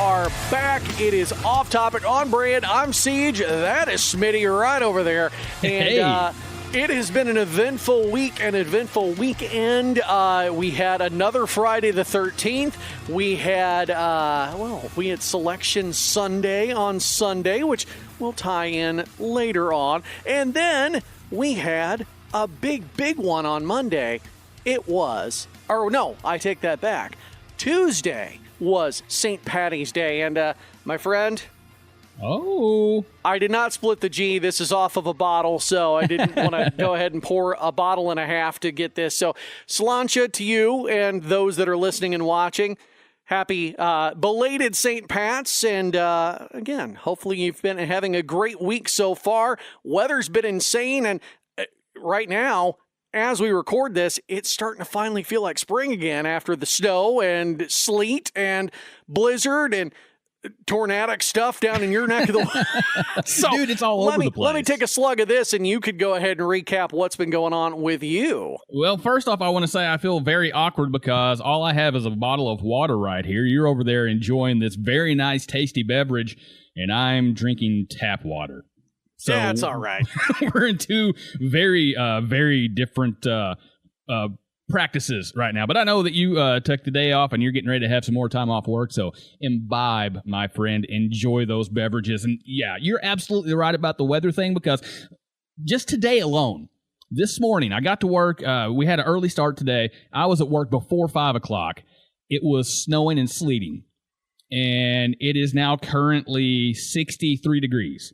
are back. It is Off Topic on brand. I'm Siege. That is Smitty right over there. And it has been an eventful week, an eventful weekend. We had another Friday the 13th. We had, we had Selection Sunday on Sunday, which we'll tie in later on. And then we had a big one on Monday. It was, I take that back. Tuesday was St. Patty's Day, and my friend, I did not split the G. This is off of a bottle, so I didn't want to go ahead and pour a bottle and a half to get this. So, Sláinte to you and those that are listening and watching. Happy belated St. Pat's, and again, hopefully you've been having a great week so far. Weather's been insane, and right now, as we record this, it's starting to finally feel like spring again after the snow and sleet and blizzard and tornadic stuff down in your neck of the woods. So, dude, it's all over the place. Let me take a slug of this, and you could go ahead and recap what's been going on with you. Well, first off, I want to say I feel very awkward because all I have is a bottle of water right here. You're over there enjoying this very nice, tasty beverage, and I'm drinking tap water. So yeah, that's all right. We're in two very different practices right now. But I know that you took the day off and you're getting ready to have some more time off work. So imbibe, my friend. Enjoy those beverages. And yeah, you're absolutely right about the weather thing, because just today alone, this morning, I got to work. We had an early start today. I was at work before 5 o'clock. It was snowing and sleeting. And it is now currently 63 degrees.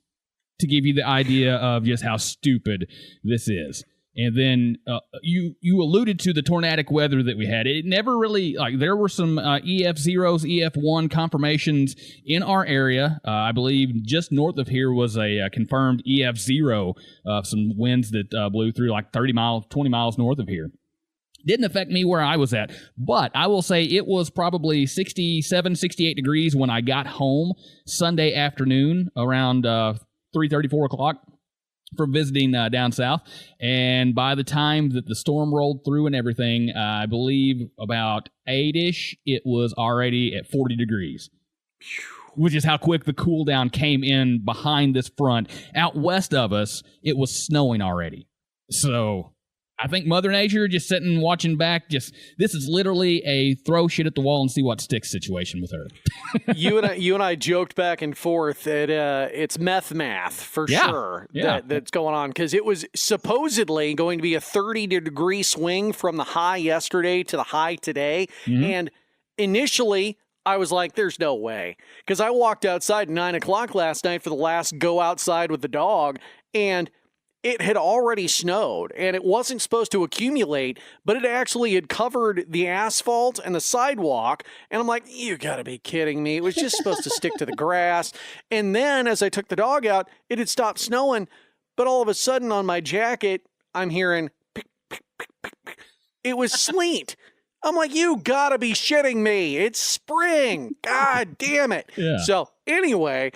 To give you the idea of just how stupid this is. And then you alluded to the tornadic weather that we had. It never really, there were some EF0s, EF1 confirmations in our area. I believe just north of here was a confirmed EF0, some winds that blew through 20 miles north of here. Didn't affect me where I was at, but I will say it was probably 67, 68 degrees when I got home Sunday afternoon around 3:30, 4 o'clock from visiting down south. And by the time that the storm rolled through and everything, I believe about 8-ish, it was already at 40 degrees, which is how quick the cool down came in behind this front. Out west of us, it was snowing already. So I think Mother Nature just sitting watching back. This is literally a throw shit at the wall and see what sticks situation with her. you and I joked back and forth that it's math for sure that's going on, because it was supposedly going to be a 30-degree swing from the high yesterday to the high today. Mm-hmm. And initially, I was like, there's no way, because I walked outside at 9 o'clock last night for the last go outside with the dog, and it had already snowed, and it wasn't supposed to accumulate, but it actually had covered the asphalt and the sidewalk. And I'm like, you gotta be kidding me. It was just supposed to stick to the grass. And then as I took the dog out, it had stopped snowing, but all of a sudden on my jacket, I'm hearing pick, pick, pick, pick, pick. It was sleet. I'm like, you gotta be shitting me. It's spring. God damn it. Yeah. So anyway,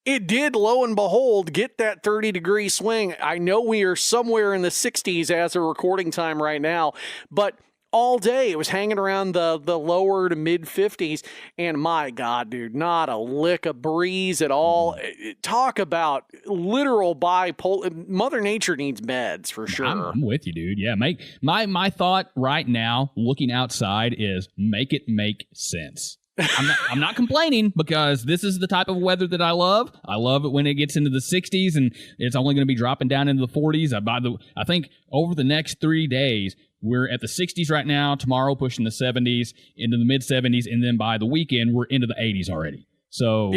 it did, lo and behold, get that 30-degree swing. I know we are somewhere in the 60s as a recording time right now, but all day it was hanging around the lower to mid-50s, and my God, dude, not a lick of breeze at all. Talk about literal bipolar. Mother Nature needs meds for sure. I'm with you, dude. Yeah, my thought right now, looking outside, is make it make sense. I'm not complaining, because this is the type of weather that I love. I love it when it gets into the 60s, and it's only going to be dropping down into the 40s. I think over the next 3 days, we're at the 60s right now. Tomorrow pushing the 70s, into the mid-70s, and then by the weekend, we're into the 80s already. So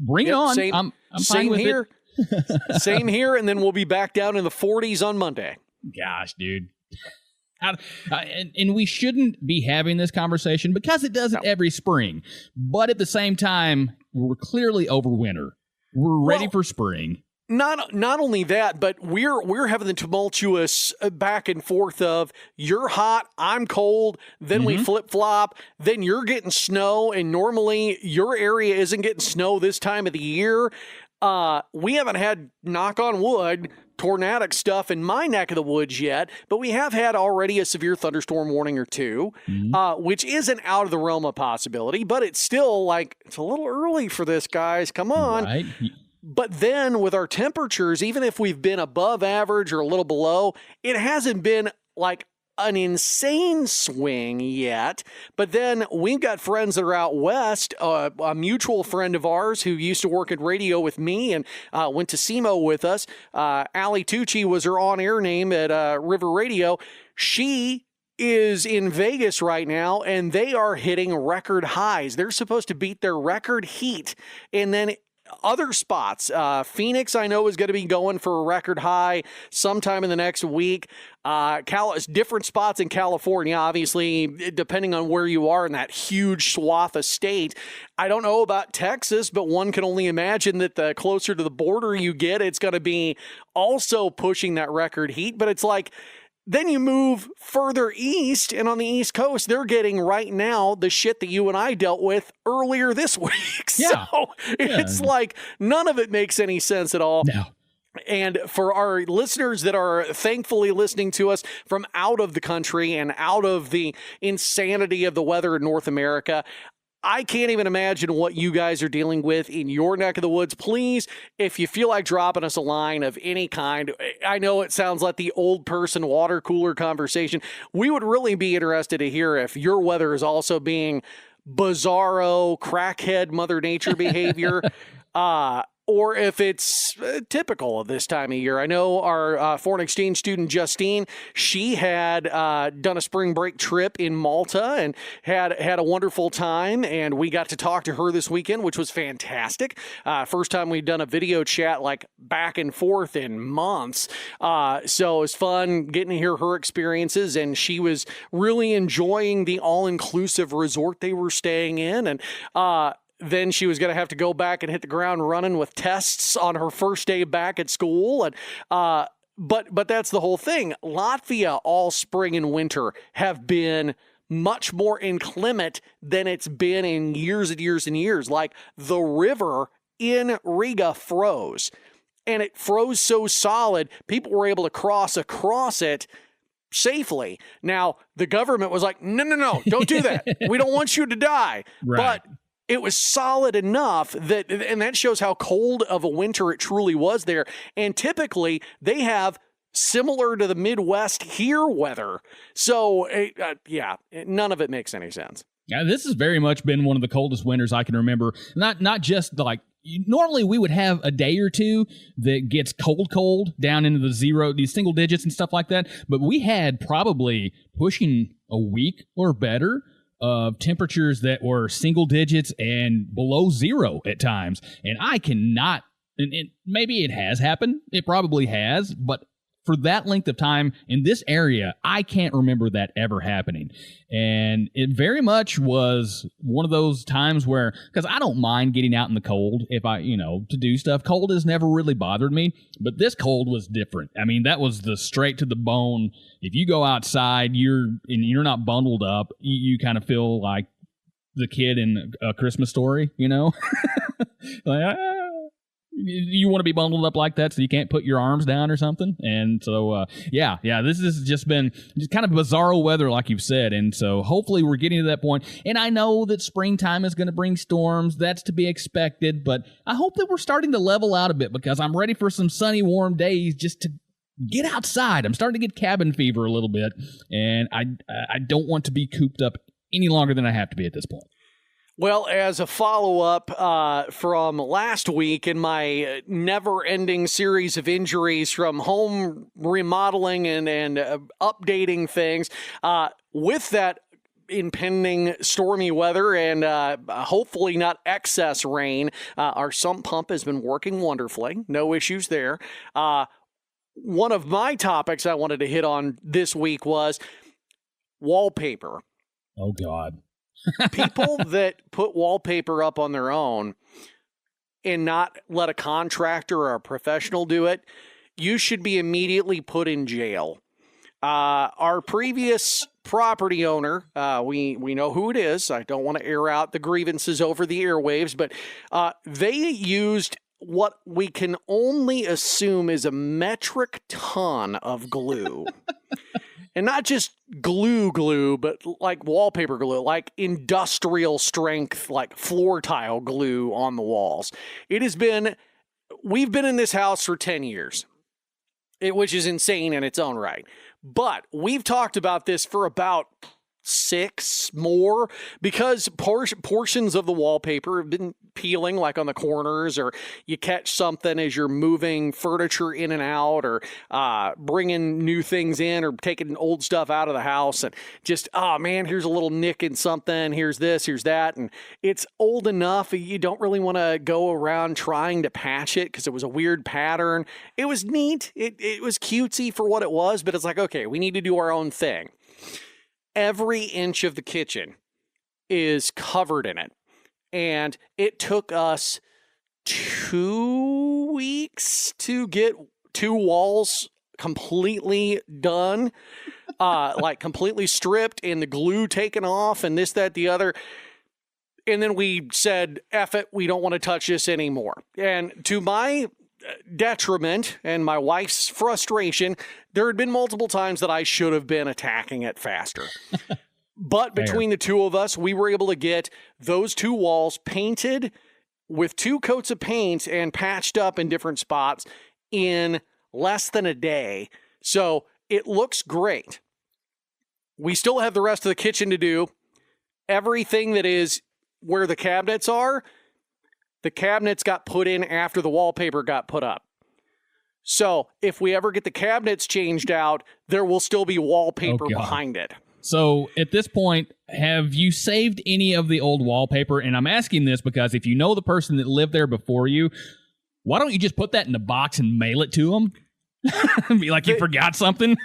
bring it on. I'm fine with here. It. Same here, and then we'll be back down in the 40s on Monday. Gosh, dude. And we shouldn't be having this conversation because it does it every spring. But at the same time, we're clearly over winter. We're ready for spring. Not only that, but we're having the tumultuous back and forth of you're hot, I'm cold, then we flip-flop, then you're getting snow, and normally your area isn't getting snow this time of the year. We haven't had, knock on wood, tornadic stuff in my neck of the woods yet, but we have had already a severe thunderstorm warning or two, which isn't out of the realm of possibility, but it's still like, it's a little early for this, guys. Come on. Right. But then with our temperatures, even if we've been above average or a little below, it hasn't been like an insane swing yet. But then we've got friends that are out west. A mutual friend of ours who used to work at radio with me and went to SEMO with us, Allie Tucci was her on-air name at River Radio. She is in Vegas right now, and they are hitting record highs. They're supposed to beat their record heat. And then other spots, Phoenix, I know, is going to be going for a record high sometime in the next week. Different spots in California, obviously, depending on where you are in that huge swath of state. I don't know about Texas, but one can only imagine that the closer to the border you get, it's going to be also pushing that record heat. But it's like, then you move further east, and on the East Coast, they're getting right now the shit that you and I dealt with earlier this week. Yeah. So it's like none of it makes any sense at all. No. And for our listeners that are thankfully listening to us from out of the country and out of the insanity of the weather in North America, I can't even imagine what you guys are dealing with in your neck of the woods. Please, if you feel like dropping us a line of any kind, I know it sounds like the old person water cooler conversation. We would really be interested to hear if your weather is also being bizarro, crackhead Mother Nature behavior, or if it's typical of this time of year. I know our foreign exchange student, Justine, she had done a spring break trip in Malta and had a wonderful time, and we got to talk to her this weekend, which was fantastic. First time we'd done a video chat like back and forth in months. So it was fun getting to hear her experiences, and she was really enjoying the all-inclusive resort they were staying in. And then she was going to have to go back and hit the ground running with tests on her first day back at school. And but that's the whole thing. Latvia all spring and winter have been much more inclement than it's been in years and years and years. Like the river in Riga froze, and it froze so solid, people were able to cross across it safely. Now, the government was like, no, don't do that. We don't want you to die. Right. But it was solid enough that, and that shows how cold of a winter it truly was there. And typically they have similar to the Midwest here weather. So yeah, none of it makes any sense. Yeah, this has very much been one of the coldest winters I can remember. Not just like, normally we would have a day or two that gets cold down into these single digits and stuff like that. But we had probably pushing a week or better of temperatures that were single digits and below zero at times. And I cannot, and maybe it has happened. It probably has, but for that length of time in this area, I can't remember that ever happening. And it very much was one of those times where, because I don't mind getting out in the cold if to do stuff. Cold has never really bothered me, but this cold was different. I mean, that was the straight to the bone. If you go outside, you're not bundled up, you kind of feel like the kid in A Christmas Story, like, you want to be bundled up like that so you can't put your arms down or something. And so, this has just been kind of bizarro weather, like you've said. And so hopefully we're getting to that point. And I know that springtime is going to bring storms. That's to be expected. But I hope that we're starting to level out a bit, because I'm ready for some sunny, warm days just to get outside. I'm starting to get cabin fever a little bit. And I don't want to be cooped up any longer than I have to be at this point. Well, as a follow-up from last week in my never-ending series of injuries from home remodeling and updating things, with that impending stormy weather and hopefully not excess rain, our sump pump has been working wonderfully. No issues there. One of my topics I wanted to hit on this week was wallpaper. Oh, God. People that put wallpaper up on their own and not let a contractor or a professional do it, you should be immediately put in jail. Our previous property owner, we know who it is. I don't want to air out the grievances over the airwaves, but they used what we can only assume is a metric ton of glue. And not just glue, but like wallpaper glue, like industrial strength, like floor tile glue on the walls. We've been in this house for 10 years, which is insane in its own right. But we've talked about this for about 6 more because portions of the wallpaper have been peeling, like on the corners, or you catch something as you're moving furniture in and out, or bringing new things in, or taking old stuff out of the house, and just, oh man, here's a little nick in something, here's this, here's that, and it's old enough you don't really want to go around trying to patch it because it was a weird pattern. It was neat, it was cutesy for what it was, but it's like, okay, we need to do our own thing. Every inch of the kitchen is covered in it. And it took us 2 weeks to get 2 walls completely done, like completely stripped and the glue taken off and this, that, the other. And then we said, F it, we don't want to touch this anymore. And to my detriment and my wife's frustration, there had been multiple times that I should have been attacking it faster. But between the two of us, we were able to get those 2 walls painted with 2 coats of paint and patched up in different spots in less than a day. So it looks great. We still have the rest of the kitchen to do. Everything that is where the cabinets are, the cabinets got put in after the wallpaper got put up. So if we ever get the cabinets changed out, there will still be wallpaper behind it. So at this point, have you saved any of the old wallpaper? And I'm asking this because if you know the person that lived there before you, why don't you just put that in a box and mail it to them? Be like you forgot something.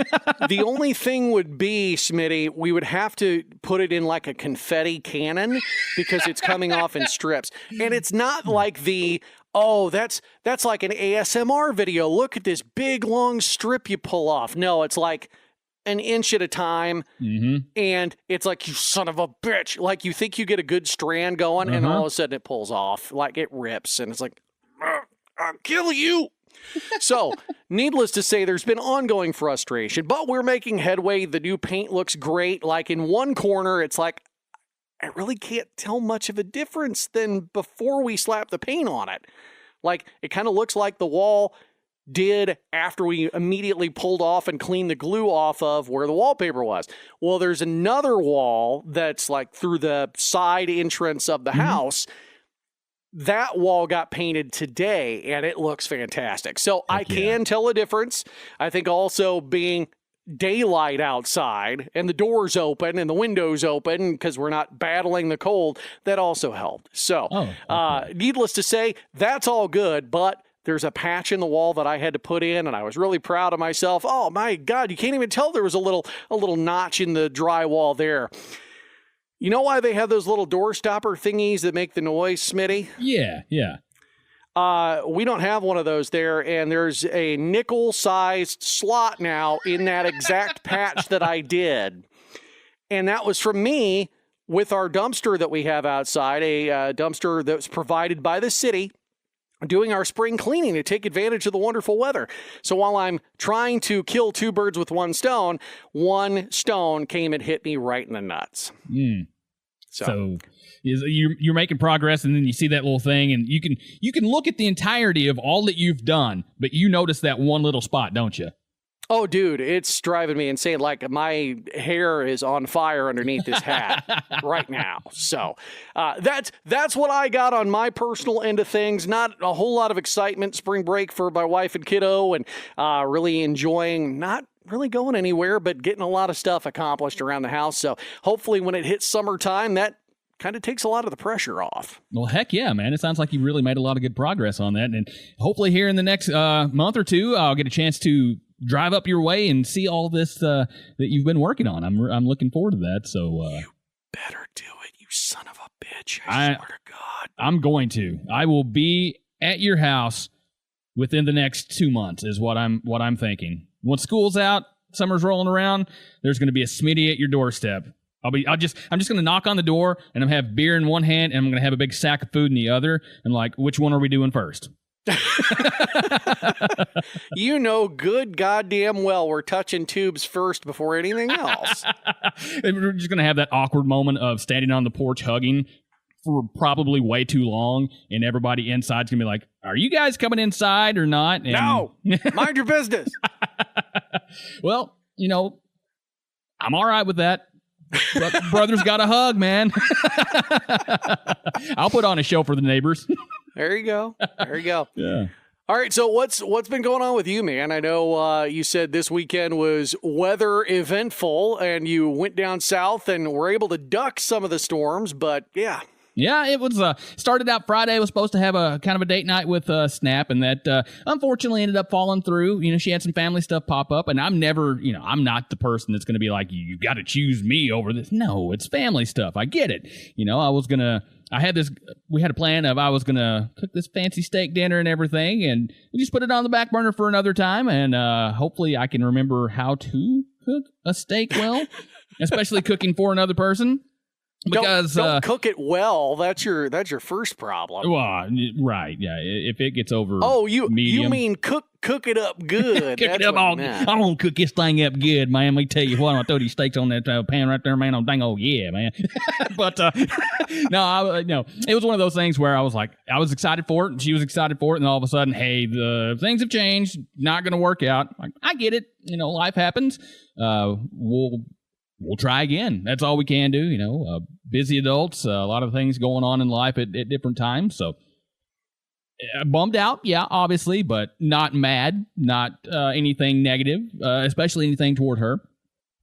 The only thing would be, Smitty, we would have to put it in like a confetti cannon because it's coming off in strips. And it's not like that's like an ASMR video. Look at this big long strip you pull off. No, it's like an inch at a time. Mm-hmm. And it's like, you son of a bitch. Like you think you get a good strand going and all of a sudden it pulls off. Like it rips and it's like, I'll kill you. So, needless to say, there's been ongoing frustration, but we're making headway. The new paint looks great. Like in one corner, it's like, I really can't tell much of a difference than before we slapped the paint on it. Like, it kind of looks like the wall did after we immediately pulled off and cleaned the glue off of where the wallpaper was. Well, there's another wall that's like through the side entrance of the house. That wall got painted today, and it looks fantastic. So I can tell a difference. I think also being daylight outside and the doors open and the windows open because we're not battling the cold, that also helped. So needless to say, that's all good, but there's a patch in the wall that I had to put in, and I was really proud of myself. Oh, my God, you can't even tell there was a little notch in the drywall there. You know why they have those little door stopper thingies that make the noise, Smitty? Yeah. We don't have one of those there, and there's a nickel-sized slot now in that exact patch that I did. And that was from me with our dumpster that we have outside, a dumpster that was provided by the city, doing our spring cleaning to take advantage of the wonderful weather. So while I'm trying to kill 2 birds with one stone came and hit me right in the nuts. So you're making progress, and then you see that little thing, and you can look at the entirety of all that you've done, but you notice that one little spot, don't you? Oh, dude, it's driving me insane. Like, my hair is on fire underneath this hat right now. So that's what I got on my personal end of things. Not a whole lot of excitement, spring break for my wife and kiddo, and really enjoying not really going anywhere, but getting a lot of stuff accomplished around the house. So hopefully when it hits summertime, that kind of takes a lot of the pressure off. Well, heck yeah, man. It sounds like you really made a lot of good progress on that. And hopefully here in the next month or two, I'll get a chance to drive up your way and see all this that you've been working on. I'm looking forward to that. So you better do it, you son of a bitch. I swear to God. I'm going to. I will be at your house within the next 2 months is what I'm thinking. Once school's out, summer's rolling around, there's going to be a Smitty at your doorstep. I'm just going to knock on the door, and I'm going to have beer in one hand, and I'm going to have a big sack of food in the other. And like, which one are we doing first? You know good goddamn well we're touching tubes first before anything else. We're just going to have that awkward moment of standing on the porch hugging for probably way too long, and everybody inside's going to be like, are you guys coming inside or not? And no, mind your business. Well, you know, I'm all right with that. Brothers got a hug, man. I'll put on a show for the neighbors. There you go. There you go. Yeah. All right, so what's been going on with you, man? I know you said this weekend was weather eventful, and you went down south and were able to duck some of the storms, but yeah. Yeah, it was started out Friday. Was supposed to have a kind of a date night with Snap, and that unfortunately ended up falling through. You know, she had some family stuff pop up, and I'm never, you know, I'm not the person that's going to be like, you got to choose me over this. No, it's family stuff. I get it. You know, we had a plan of I was going to cook this fancy steak dinner and everything, and we just put it on the back burner for another time, and hopefully I can remember how to cook a steak well, especially cooking for another person. Because don't cook it well. That's your first problem. Well, right, yeah. If it gets over, medium, you mean cook it up good? Cook it up all. I'm gonna cook this thing up good, man. Let me tell you what. I'm gonna throw these steaks on that pan right there, man. Oh yeah, man. But no, it was one of those things where I was like, I was excited for it, and she was excited for it, and all of a sudden, hey, the things have changed. Not gonna work out. Like, I get it. You know, life happens. We'll try again. That's all we can do. You know, busy adults, a lot of things going on in life at different times. So bummed out, yeah, obviously, but not mad, not anything negative, especially anything toward her.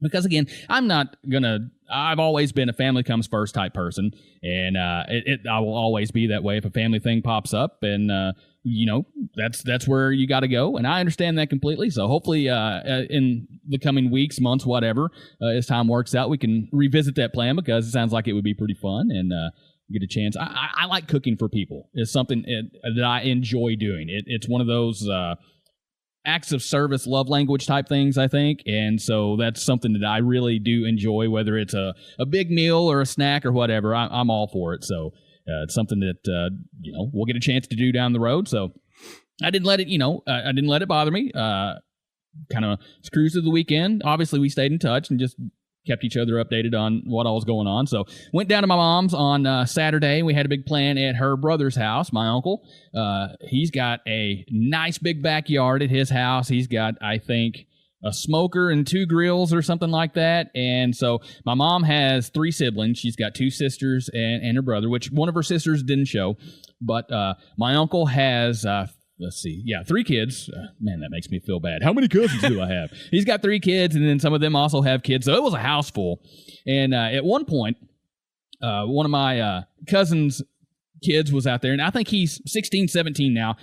Because again, I've always been a family comes first type person, and I will always be that way if a family thing pops up, and you know, that's where you got to go, and I understand that completely. So hopefully in the coming weeks, months, whatever, as time works out, we can revisit that plan, because it sounds like it would be pretty fun, and get a chance. I like cooking for people. It's something that I enjoy doing. It's one of those acts of service, love language type things, I think. And so that's something that I really do enjoy, whether it's a big meal or a snack or whatever. I'm all for it. So it's something that, you know, we'll get a chance to do down the road. So I didn't let it bother me. Kind of cruised through the weekend. Obviously, we stayed in touch and just kept each other updated on what all was going on. So went down to my mom's on Saturday. We had a big plan at her brother's house, my uncle. He's got a nice big backyard at his house. He's got, I think, a smoker and 2 grills or something like that. And so my mom has 3 siblings. She's got 2 sisters and her brother, which one of her sisters didn't show. But my uncle has 3 kids. Man, that makes me feel bad. How many cousins do I have? He's got 3 kids, and then some of them also have kids. So it was a house full. And at one point, one of my cousins' kids was out there, and I think he's 16, 17 now.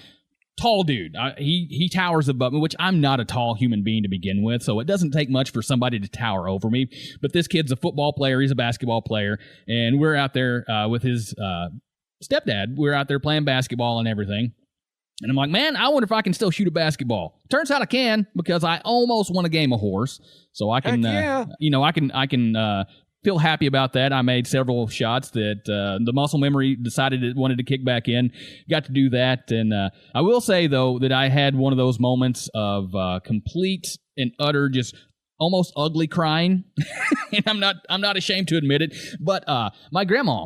Tall dude. He towers above me, which I'm not a tall human being to begin with, so it doesn't take much for somebody to tower over me. But this kid's a football player. He's a basketball player, and we're out there with his stepdad. We're out there playing basketball and everything. And I'm like, man, I wonder if I can still shoot a basketball. Turns out I can, because I almost won a game of horse. So I can, I can feel happy about that. I made several shots that the muscle memory decided it wanted to kick back in. Got to do that. And I will say, though, that I had one of those moments of complete and utter just almost ugly crying. And I'm not ashamed to admit it. But my grandma,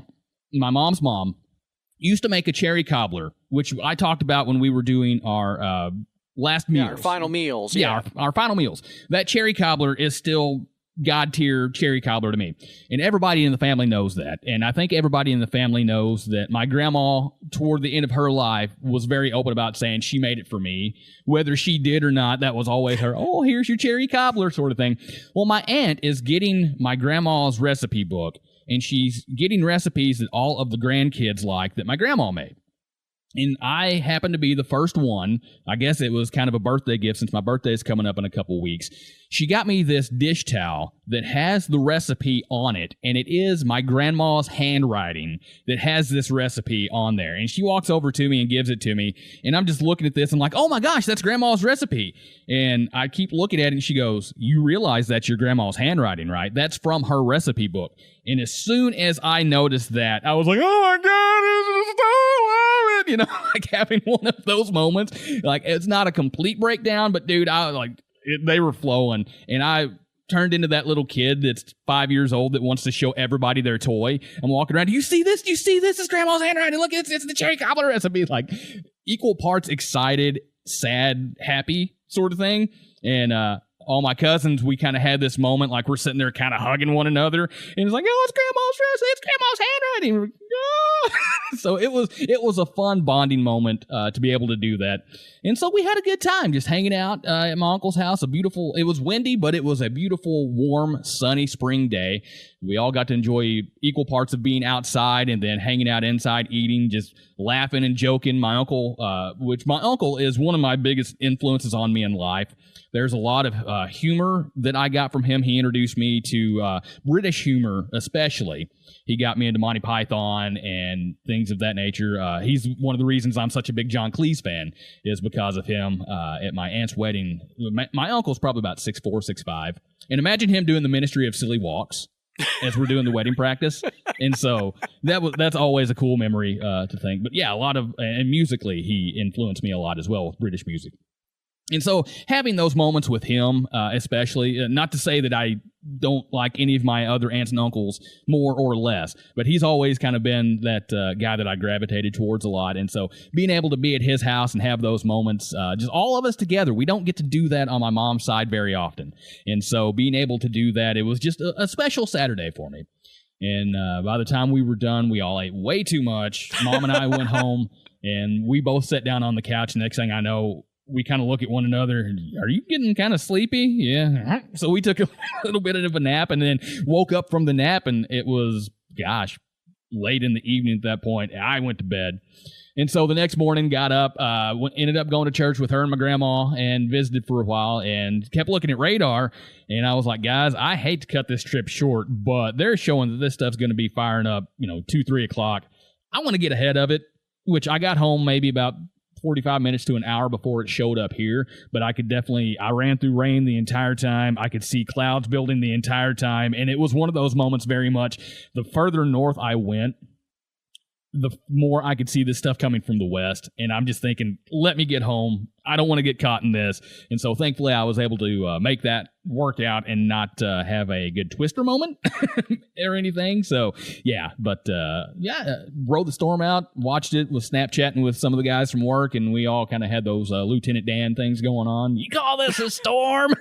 my mom's mom, used to make a cherry cobbler, which I talked about when we were doing our last meals. Our final meals. Yeah, our final meals. That cherry cobbler is still God-tier cherry cobbler to me. And everybody in the family knows that. And I think everybody in the family knows that my grandma, toward the end of her life, was very open about saying she made it for me. Whether she did or not, that was always her, oh, here's your cherry cobbler sort of thing. Well, my aunt is getting my grandma's recipe book, and she's getting recipes that all of the grandkids like that my grandma made. And I happened to be the first one. I guess it was kind of a birthday gift, since my birthday is coming up in a couple weeks. She got me this dish towel that has the recipe on it, and it is my grandma's handwriting that has this recipe on there. And she walks over to me and gives it to me, and I'm just looking at this. I'm like, oh my gosh, that's grandma's recipe. And I keep looking at it, and she goes, you realize that's your grandma's handwriting, right? That's from her recipe book. And as soon as I noticed that, I was like, oh my God, this is so loud. Like having one of those moments. Like, it's not a complete breakdown, but dude, I was like, they were flowing, and I turned into that little kid that's 5 years old that wants to show everybody their toy. I'm walking around. Do you see this? Do you see this? It's grandma's handwriting. Look, it's the cherry cobbler recipe. Like equal parts excited, sad, happy sort of thing. And all my cousins, we kind of had this moment like we're sitting there kind of hugging one another, and it's like, oh, it's grandma's recipe. It's grandma's handwriting. So it was a fun bonding moment to be able to do that. And so we had a good time just hanging out at my uncle's house. It was windy, but it was a beautiful, warm, sunny spring day. We all got to enjoy equal parts of being outside and then hanging out inside, eating, just laughing and joking. My uncle is one of my biggest influences on me in life. There's a lot of humor that I got from him. He introduced me to British humor, especially. He got me into Monty Python and things of that nature. He's one of the reasons I'm such a big John Cleese fan is because of him. At my aunt's wedding, my uncle's probably about 6'4", 6'5". And imagine him doing the Ministry of Silly Walks as we're doing the wedding practice. And so that's always a cool memory to think. But yeah, and musically, he influenced me a lot as well with British music. And so having those moments with him, especially, not to say that I don't like any of my other aunts and uncles more or less, but he's always kind of been that guy that I gravitated towards a lot. And so being able to be at his house and have those moments, just all of us together, we don't get to do that on my mom's side very often. And so being able to do that, it was just a special Saturday for me. And by the time we were done, we all ate way too much. Mom and I went home, and we both sat down on the couch. Next thing I know, we kind of look at one another. Are you getting kind of sleepy? Yeah. So we took a little bit of a nap and then woke up from the nap, and it was, late in the evening at that point. I went to bed. And so the next morning, got up, ended up going to church with her and my grandma and visited for a while and kept looking at radar. And I was like, guys, I hate to cut this trip short, but they're showing that this stuff's going to be firing up, 2, 3 o'clock. I want to get ahead of it, which I got home maybe about 45 minutes to an hour before it showed up here, but I ran through rain the entire time. I could see clouds building the entire time, and it was one of those moments very much. The further north I went, the more I could see this stuff coming from the west, and I'm just thinking, let me get home. I don't want to get caught in this. And so thankfully I was able to make that work out and not have a good twister moment or anything. So rode the storm out, watched it, was Snapchatting with some of the guys from work, and we all kind of had those Lieutenant Dan things going on. You call this a storm?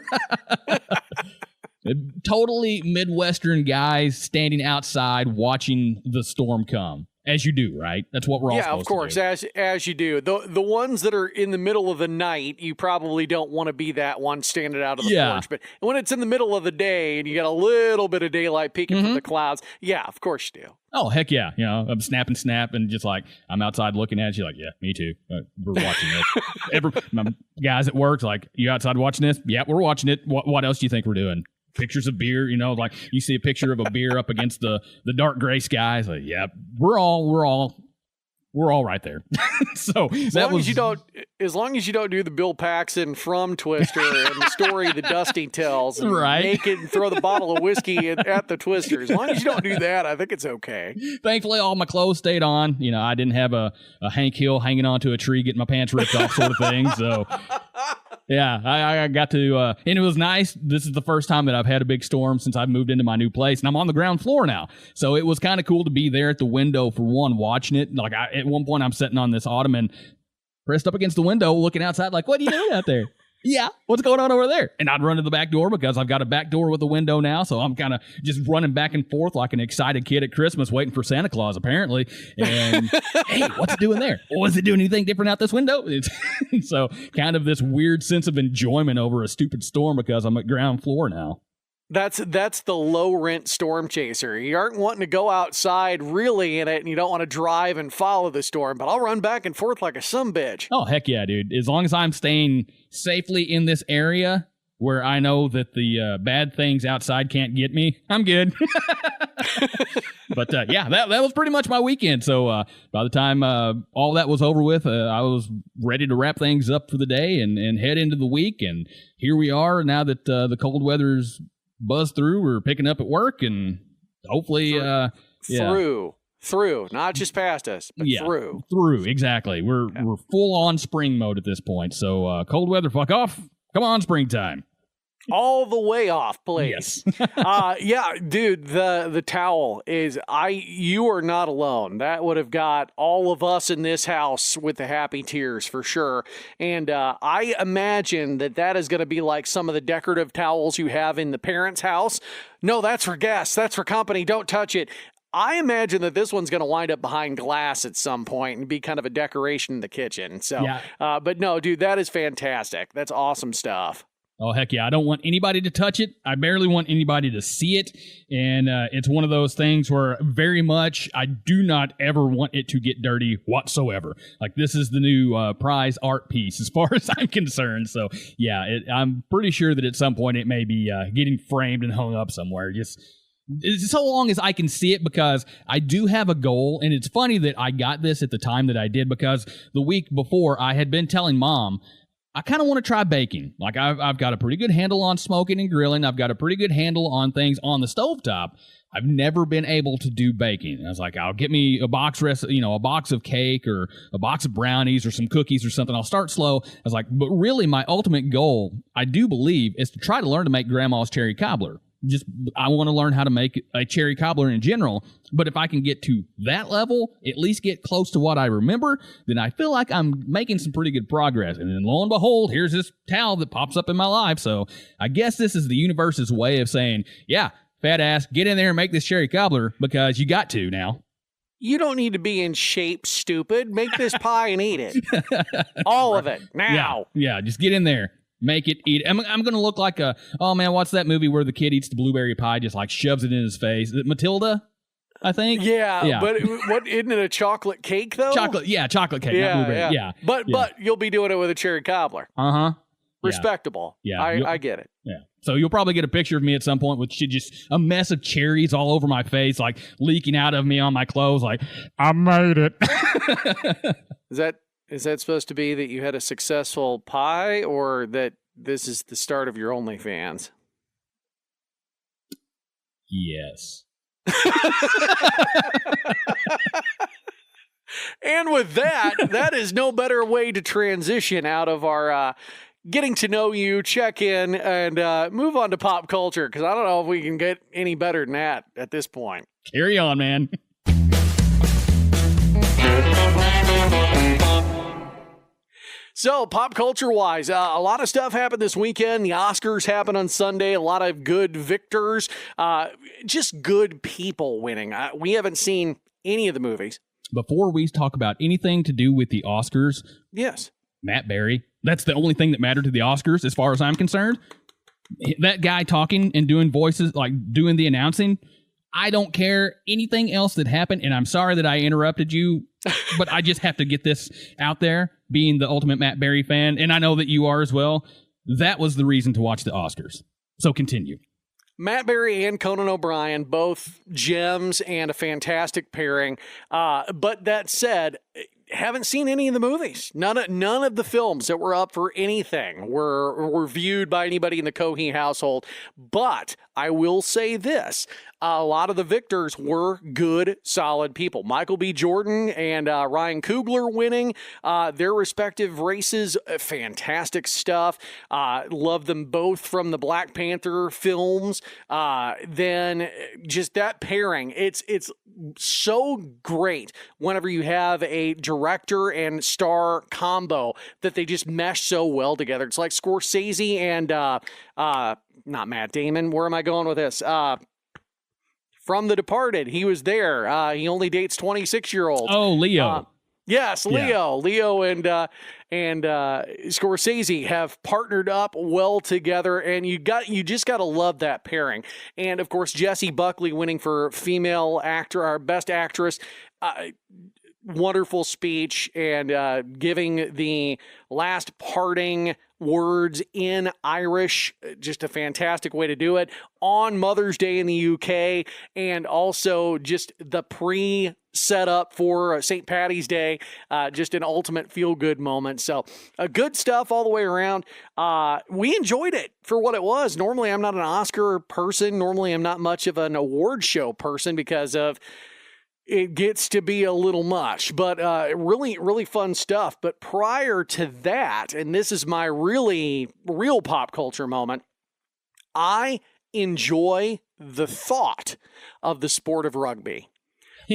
Totally Midwestern guys standing outside watching the storm come. As you do, right? That's what we're all supposed to do. Yeah, of course, as you do. The ones that are in the middle of the night, you probably don't want to be that one standing out of the porch. But when it's in the middle of the day and you got a little bit of daylight peeking from the clouds, yeah, of course you do. Oh, heck yeah. I'm snapping and just like, I'm outside looking at you like, yeah, me too. We're watching this. My guys at work, like, you outside watching this? Yeah, we're watching it. What else do you think we're doing? Pictures of beer, like you see a picture of a beer up against the dark gray skies. Like, yeah, we're all right there. So as long as you don't do the Bill Paxton from Twister and the story that Dusty tells, and make it and throw the bottle of whiskey at the Twister. As long as you don't do that, I think it's okay. Thankfully, all my clothes stayed on. I didn't have a Hank Hill hanging onto a tree getting my pants ripped off sort of thing. So. Yeah, I got to, and it was nice. This is the first time that I've had a big storm since I've moved into my new place, and I'm on the ground floor now. So it was kind of cool to be there at the window for one, watching it. Like at one point, I'm sitting on this ottoman, pressed up against the window, looking outside, like, what are you doing out there? Yeah, what's going on over there? And I'd run to the back door because I've got a back door with a window now, so I'm kind of just running back and forth like an excited kid at Christmas waiting for Santa Claus, apparently. And, hey, what's it doing there? Was it doing anything different out this window? So kind of this weird sense of enjoyment over a stupid storm because I'm at ground floor now. That's the low rent storm chaser. You aren't wanting to go outside really in it, and you don't want to drive and follow the storm, but I'll run back and forth like a sumbitch. Oh, heck yeah, dude. As long as I'm staying safely in this area, where I know that the bad things outside can't get me, I'm good. But that was pretty much my weekend. So by the time all that was over with, I was ready to wrap things up for the day and head into the week. And here we are now that the cold weather's buzzed through. We're picking up at work and hopefully through, not just past us, but through. Exactly. We're full on spring mode at this point. So cold weather, fuck off. Come on, springtime. All the way off, please. Yes. Dude, the towel is, you are not alone. That would have got all of us in this house with the happy tears for sure. And I imagine that is going to be like some of the decorative towels you have in the parents' house. No, that's for guests. That's for company. Don't touch it. I imagine that this one's going to wind up behind glass at some point and be kind of a decoration in the kitchen. So, but no, dude, that is fantastic. That's awesome stuff. Oh, heck yeah. I don't want anybody to touch it. I barely want anybody to see it. And it's one of those things where very much I do not ever want it to get dirty whatsoever. Like, this is the new prize art piece as far as I'm concerned. So, yeah, I'm pretty sure that at some point it may be getting framed and hung up somewhere. Just so long as I can see it, because I do have a goal. And it's funny that I got this at the time that I did, because the week before I had been telling Mom, I kind of want to try baking. Like, I've got a pretty good handle on smoking and grilling. I've got a pretty good handle on things on the stovetop. I've never been able to do baking. And I was like, I'll get me a box a box of cake or a box of brownies or some cookies or something. I'll start slow. I was like, but really my ultimate goal, I do believe, is to try to learn to make Grandma's cherry cobbler. I want to learn how to make a cherry cobbler in general. But if I can get to that level, at least get close to what I remember, then I feel like I'm making some pretty good progress. And then lo and behold, here's this towel that pops up in my life. So I guess this is the universe's way of saying, yeah, fat ass, get in there and make this cherry cobbler, because you got to now. You don't need to be in shape, stupid. Make this pie and eat it. All of it, now. Yeah, just get in there. Make it, eat it. I'm going to look like oh man, what's that movie where the kid eats the blueberry pie, just like shoves it in his face? Is it Matilda, I think? Yeah. But what, isn't it a chocolate cake, though? Chocolate cake, not blueberry. Yeah. But you'll be doing it with a cherry cobbler. Uh-huh. Respectable. Yeah. I get it. Yeah. So you'll probably get a picture of me at some point with just a mess of cherries all over my face, like leaking out of me on my clothes, like, I made it. Is that supposed to be that you had a successful pie, or that this is the start of your OnlyFans? Yes. And with that is no better way to transition out of our getting to know you, check in, and move on to pop culture, because I don't know if we can get any better than that at this point. Carry on, man. So, pop culture-wise, a lot of stuff happened this weekend. The Oscars happened on Sunday. A lot of good victors. Just good people winning. We haven't seen any of the movies. Before we talk about anything to do with the Oscars, yes, Matt Berry. That's the only thing that mattered to the Oscars, as far as I'm concerned. That guy talking and doing voices, like doing the announcing. I don't care anything else that happened, and I'm sorry that I interrupted you, but I just have to get this out there, being the ultimate Matt Berry fan, and I know that you are as well. That was the reason to watch the Oscars. So continue. Matt Berry and Conan O'Brien, both gems and a fantastic pairing. But that said, haven't seen any of the movies. None of the films that were up for anything were viewed by anybody in the Coheen household. But I will say this. A lot of the victors were good, solid people. Michael B. Jordan and Ryan Coogler winning their respective races. Fantastic stuff. Love them both from the Black Panther films. Then just that pairing. It's so great whenever you have a director and star combo that they just mesh so well together. It's like Scorsese and not Matt Damon. Where am I going with this? From The Departed, he was there. He only dates 26-year-olds. Oh, Leo. Yes, Leo. Yeah. Leo and Scorsese have partnered up well together, and you just got to love that pairing. And of course, Jessie Buckley winning for female actor, our best actress. Wonderful speech, and giving the last parting words in Irish. Just a fantastic way to do it on Mother's Day in the UK, and also just the setup for St. Patty's Day, just an ultimate feel-good moment. So good stuff all the way around. We enjoyed it for what it was. Normally, I'm not an Oscar person. Normally, I'm not much of an award show person because of it gets to be a little much, but really, really fun stuff. But prior to that, and this is my real pop culture moment, I enjoy the thought of the sport of rugby.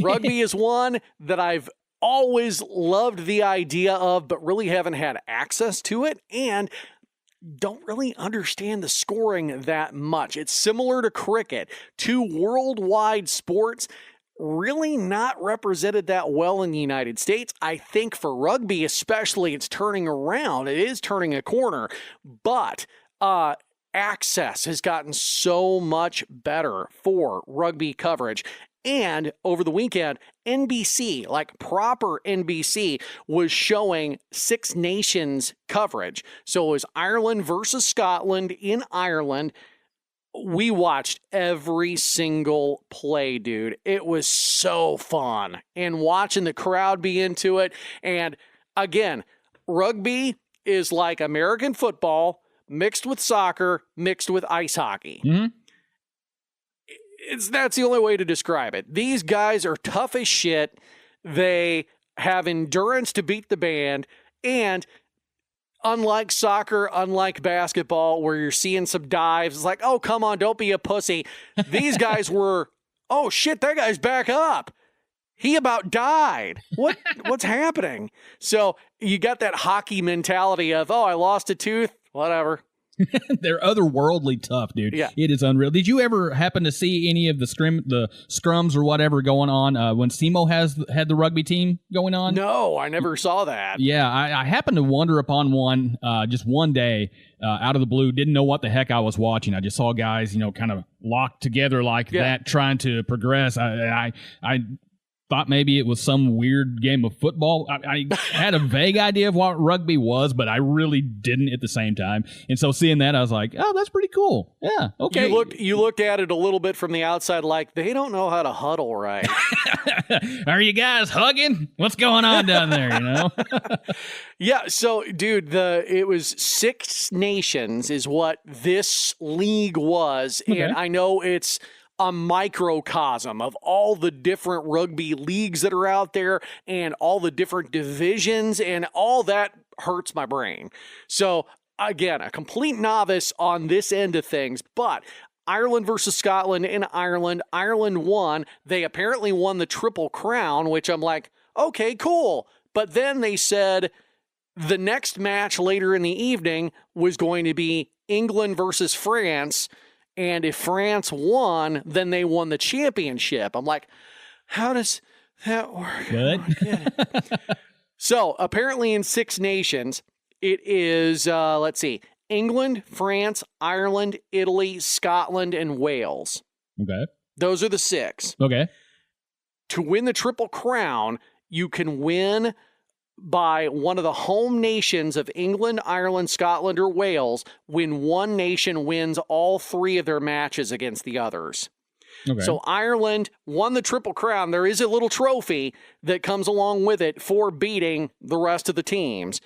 Rugby is one that I've always loved the idea of, but really haven't had access to it, and don't really understand the scoring that much. It's similar to cricket, two worldwide sports, really not represented that well in the United States. I think for rugby especially, it's turning around. It is turning a corner, but access has gotten so much better for rugby coverage. And over the weekend, NBC, like proper NBC, was showing Six Nations coverage. So it was Ireland versus Scotland in Ireland. We watched every single play, dude. It was so fun. And watching the crowd be into it. And again, rugby is like American football mixed with soccer, mixed with ice hockey. Mm-hmm. That's the only way to describe it. These guys are tough as shit. They have endurance to beat the band. And unlike soccer, unlike basketball, where you're seeing some dives, it's like, oh, come on, don't be a pussy. These guys were, oh, shit, that guy's back up. He about died. What's happening? So you got that hockey mentality of, oh, I lost a tooth, whatever. They're otherworldly tough, dude. Yeah. It is unreal. Did you ever happen to see any of the scrums or whatever going on when SEMO had the rugby team going on? No, I never saw that. Yeah, I happened to wander upon one just one day out of the blue. Didn't know what the heck I was watching. I just saw guys, kind of locked together like that, trying to progress. I thought maybe it was some weird game of football. I had a vague idea of what rugby was, but I really didn't at the same time. And so seeing that, I was like, oh, that's pretty cool. Yeah, okay. You looked at it a little bit from the outside like, they don't know how to huddle right. Are you guys hugging? What's going on down there, Yeah, so, dude, it was Six Nations is what this league was, and I know it's a microcosm of all the different rugby leagues that are out there and all the different divisions, and all that hurts my brain. So again, a complete novice on this end of things, but Ireland versus Scotland in Ireland. Ireland won. They apparently won the Triple Crown, which I'm like, okay, cool. But then they said the next match later in the evening was going to be England versus France. And if France won, then they won the championship. I'm like, how does that work? Good. So apparently in Six Nations, it is, let's see, England, France, Ireland, Italy, Scotland, and Wales. Okay. Those are the six. Okay. To win the Triple Crown, you can win by one of the home nations of England, Ireland, Scotland, or Wales when one nation wins all three of their matches against the others. Okay. So Ireland won the Triple Crown. There is a little trophy that comes along with it for beating the rest of the teams.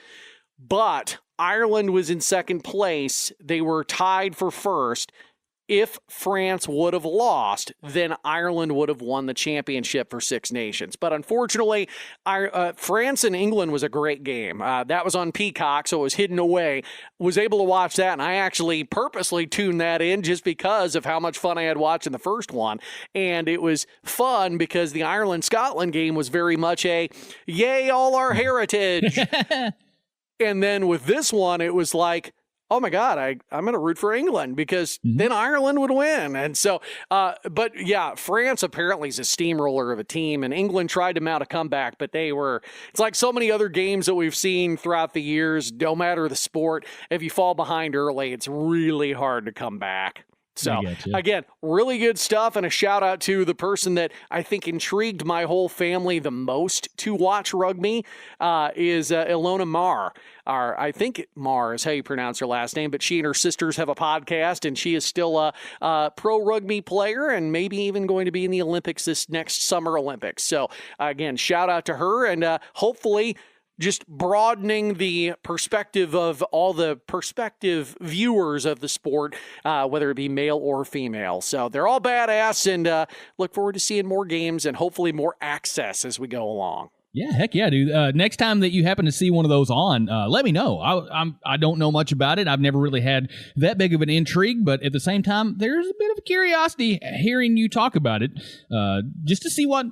But Ireland was in second place. They were tied for first. If France would have lost, then Ireland would have won the championship for Six Nations. But unfortunately, France and England was a great game. That was on Peacock, so it was hidden away. Was able to watch that, and I actually purposely tuned that in just because of how much fun I had watching the first one. And it was fun because the Ireland-Scotland game was very much a, yay, all our heritage. And then with this one, it was like, oh my God, I'm going to root for England because then Ireland would win. And so, but yeah, France apparently is a steamroller of a team, and England tried to mount a comeback, but it's like so many other games that we've seen throughout the years, no matter the sport, if you fall behind early, it's really hard to come back. So, again, really good stuff, and a shout-out to the person that I think intrigued my whole family the most to watch rugby is Ilona Marr. I think Marr is how you pronounce her last name, but she and her sisters have a podcast, and she is still a pro rugby player and maybe even going to be in the Olympics this next Summer Olympics. So, again, shout-out to her, and hopefully just broadening the perspective of all the prospective viewers of the sport, whether it be male or female. So they're all badass, and look forward to seeing more games and hopefully more access as we go along. Yeah, heck yeah, dude. Next time that you happen to see one of those on, let me know. I don't know much about it. I've never really had that big of an intrigue, but at the same time, there's a bit of a curiosity hearing you talk about it, just to see what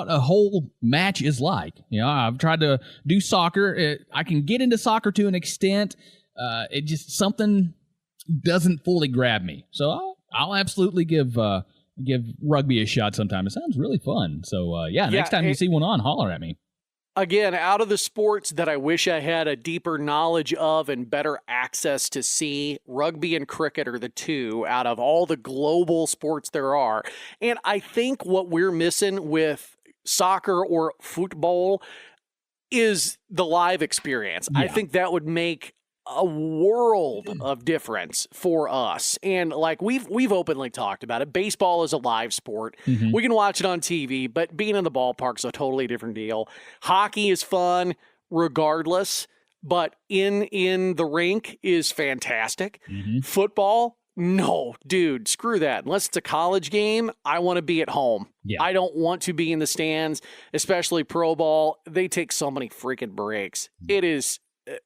a whole match is like. You know, I've tried to do soccer. I can get into soccer to an extent. It just, something doesn't fully grab me. So I'll absolutely give rugby a shot sometime. It sounds really fun. So, next time you see one on, holler at me. Again, out of the sports that I wish I had a deeper knowledge of and better access to see, rugby and cricket are the two out of all the global sports there are. And I think what we're missing with soccer or football is the live experience. Yeah. I think that would make a world of difference for us. And like we've openly talked about it, baseball is a live sport. Mm-hmm. We can watch it on TV, but being in the ballpark is a totally different deal. Hockey is fun regardless, but in the rink is fantastic. Mm-hmm. Football, no, dude, screw that. Unless it's a college game, I want to be at home. Yeah. I don't want to be in the stands, especially pro ball. They take so many freaking breaks. It is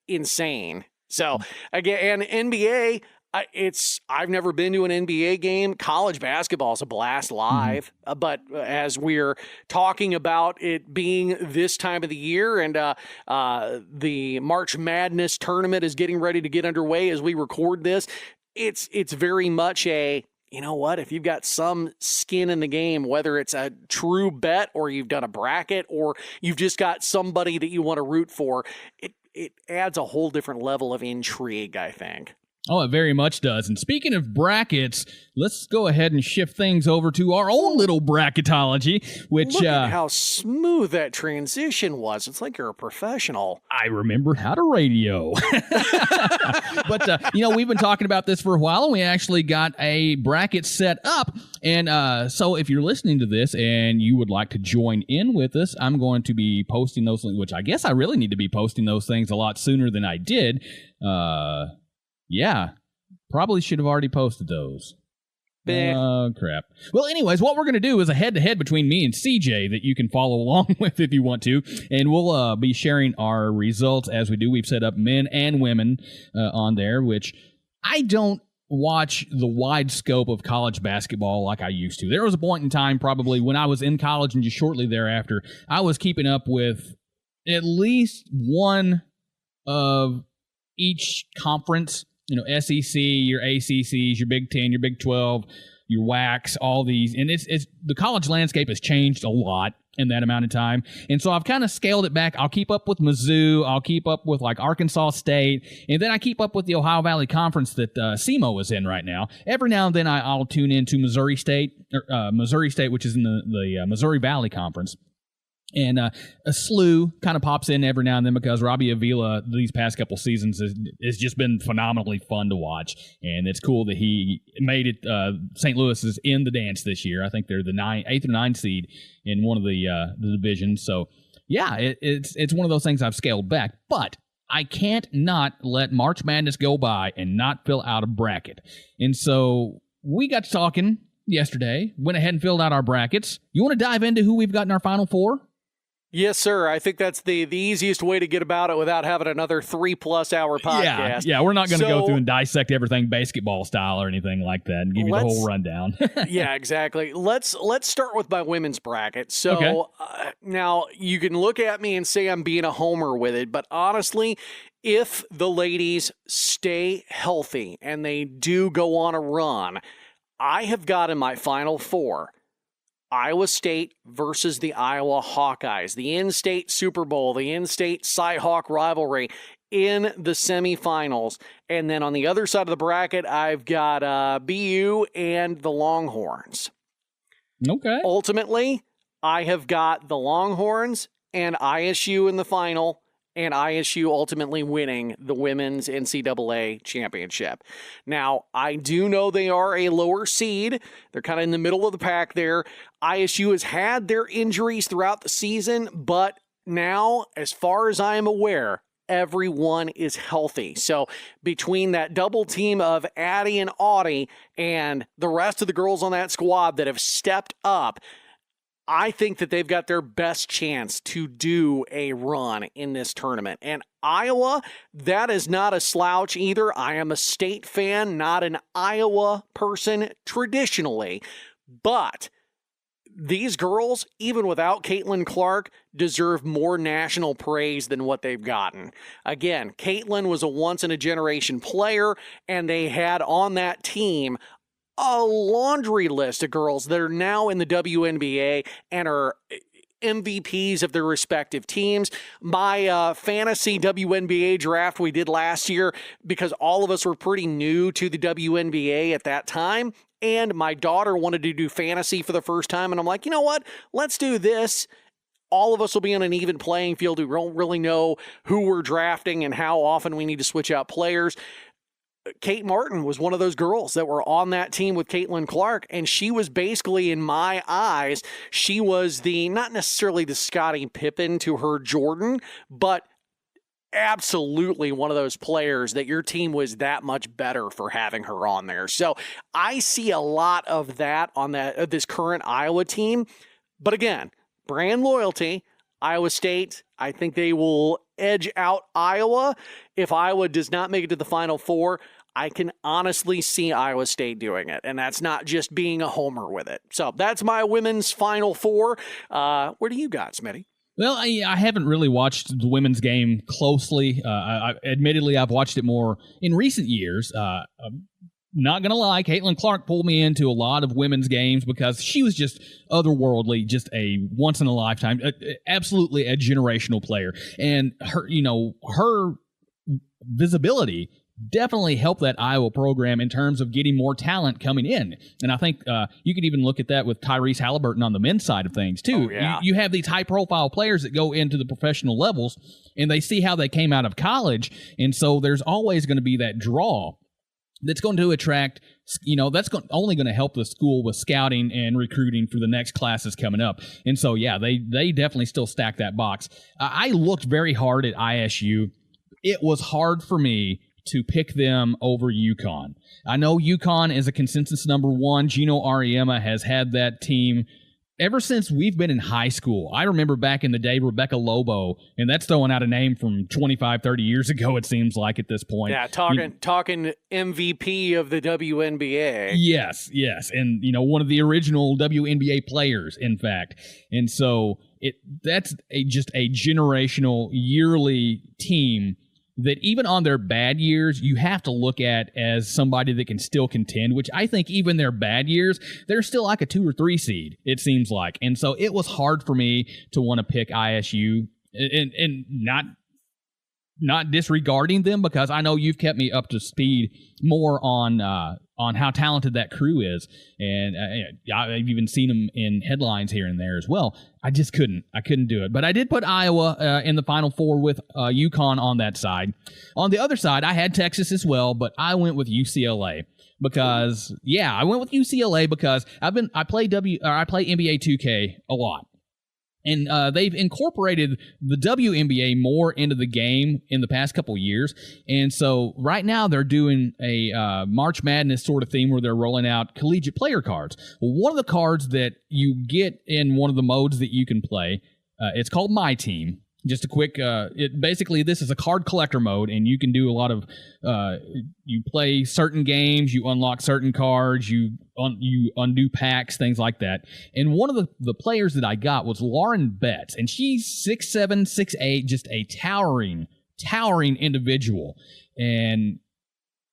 insane. So, again, and NBA, I've never been to an NBA game. College basketball is a blast live, but as we're talking about it being this time of the year and the March Madness tournament is getting ready to get underway as we record this, it's very much a, you know what, if you've got some skin in the game, whether it's a true bet or you've done a bracket or you've just got somebody that you want to root for, it adds a whole different level of intrigue, I think. Oh, it very much does. And speaking of brackets, let's go ahead and shift things over to our own little bracketology, which... Look at how smooth that transition was. It's like you're a professional. I remember how to radio. But, we've been talking about this for a while, and we actually got a bracket set up. And so if you're listening to this and you would like to join in with us, I'm going to be posting those things, which I guess I really need to be posting those things a lot sooner than I did. Yeah, probably should have already posted those. Oh, crap. Well, anyways, what we're going to do is a head-to-head between me and CJ that you can follow along with if you want to, and we'll be sharing our results as we do. We've set up men and women on there, which I don't watch the wide scope of college basketball like I used to. There was a point in time probably when I was in college and just shortly thereafter, I was keeping up with at least one of each conference. You know, SEC, your ACCs, your Big 10, your Big 12, your WACs, all these. And it's the college landscape has changed a lot in that amount of time. And so I've kind of scaled it back. I'll keep up with Mizzou. I'll keep up with like Arkansas State. And then I keep up with the Ohio Valley Conference that SEMO is in right now. Every now and then I'll tune into Missouri State, which is in the Missouri Valley Conference. And a slew kind of pops in every now and then because Robbie Avila these past couple seasons has just been phenomenally fun to watch. And it's cool that he made it. St. Louis is in the dance this year. I think they're the 8th or 9th seed in one of the divisions. So, yeah, it's one of those things I've scaled back. But I can't not let March Madness go by and not fill out a bracket. And so we got to talking yesterday, went ahead and filled out our brackets. You want to dive into who we've got in our Final Four? Yes, sir. I think that's the easiest way to get about it without having another 3+ hour podcast. Yeah, we're not going to go through and dissect everything basketball style or anything like that and give you the whole rundown. Yeah, exactly. Let's start with my women's bracket. So now you can look at me and say I'm being a homer with it, but honestly, if the ladies stay healthy and they do go on a run, I have got in my Final Four Iowa State versus the Iowa Hawkeyes, the in-state Super Bowl, the in-state Cy-Hawk rivalry. in the semifinals. And then on the other side of the bracket, I've got BU and the Longhorns. Okay. Ultimately, I have got the Longhorns and ISU in the final, and ISU ultimately winning the women's NCAA championship. Now, I do know they are a lower seed. They're kind of in the middle of the pack there. ISU has had their injuries throughout the season, but now, as far as I am aware, everyone is healthy. So between that double team of Addie and Audie and the rest of the girls on that squad that have stepped up, I think that they've got their best chance to do a run in this tournament. And Iowa, that is not a slouch either. I am a state fan, not an Iowa person traditionally. But these girls, even without Caitlin Clark, deserve more national praise than what they've gotten. Again, Caitlin was a once-in-a-generation player, and they had on that team a laundry list of girls that are now in the WNBA and are MVPs of their respective teams. My fantasy WNBA draft we did last year, because all of us were pretty new to the WNBA at that time, and my daughter wanted to do fantasy for the first time, and I'm like, you know what? Let's do this. All of us will be on an even playing field. We don't really know who we're drafting and how often we need to switch out players. Kate Martin was one of those girls that were on that team with Caitlin Clark, and she was basically, in my eyes, she was not necessarily the Scottie Pippen to her Jordan, but absolutely one of those players that your team was that much better for having her on there. So I see a lot of that on this current Iowa team. But again, brand loyalty, Iowa State, I think they will edge out Iowa. If Iowa does not make it to the Final Four, I can honestly see Iowa State doing it, and that's not just being a homer with it. So that's my women's Final Four. Where do you got, Smitty? Well, I haven't really watched the women's game closely. Admittedly, I've watched it more in recent years. Not going to lie, Caitlin Clark pulled me into a lot of women's games because she was just otherworldly, just a once-in-a-lifetime, absolutely a generational player. And her visibility definitely helped that Iowa program in terms of getting more talent coming in. And I think you could even look at that with Tyrese Halliburton on the men's side of things, too. Oh, yeah. You have these high-profile players that go into the professional levels, and they see how they came out of college, and so there's always going to be that draw that's going to attract, that's only going to help the school with scouting and recruiting for the next classes coming up. And so, yeah, they definitely still stack that box. I looked very hard at ISU. It was hard for me to pick them over UConn. I know UConn is a consensus number one. Gino Auriemma has had that team ever since we've been in high school. I remember back in the day, Rebecca Lobo, and that's throwing out a name from 25, 30 years ago, it seems like at this point. Yeah, talking MVP of the WNBA. Yes. And, one of the original WNBA players, in fact. And so that's just a generational, yearly team that even on their bad years, you have to look at as somebody that can still contend, which I think even their bad years, they're still like a 2 or 3 seed, it seems like. And so it was hard for me to want to pick ISU and not disregarding them, because I know you've kept me up to speed more on how talented that crew is. And I've even seen them in headlines here and there as well. I just couldn't do it. But I did put Iowa in the Final Four with UConn on that side. On the other side, I had Texas as well, but I went with UCLA because I play NBA 2K a lot. And they've incorporated the WNBA more into the game in the past couple years. And so right now they're doing a March Madness sort of theme where they're rolling out collegiate player cards. Well, one of the cards that you get in one of the modes that you can play, it's called My Team. Just a quick, this is a card collector mode, and you can do a lot of, you play certain games, you unlock certain cards, you undo packs, things like that. And one of the players that I got was Lauren Betts, and she's 6'7", 6'8", just a towering individual. And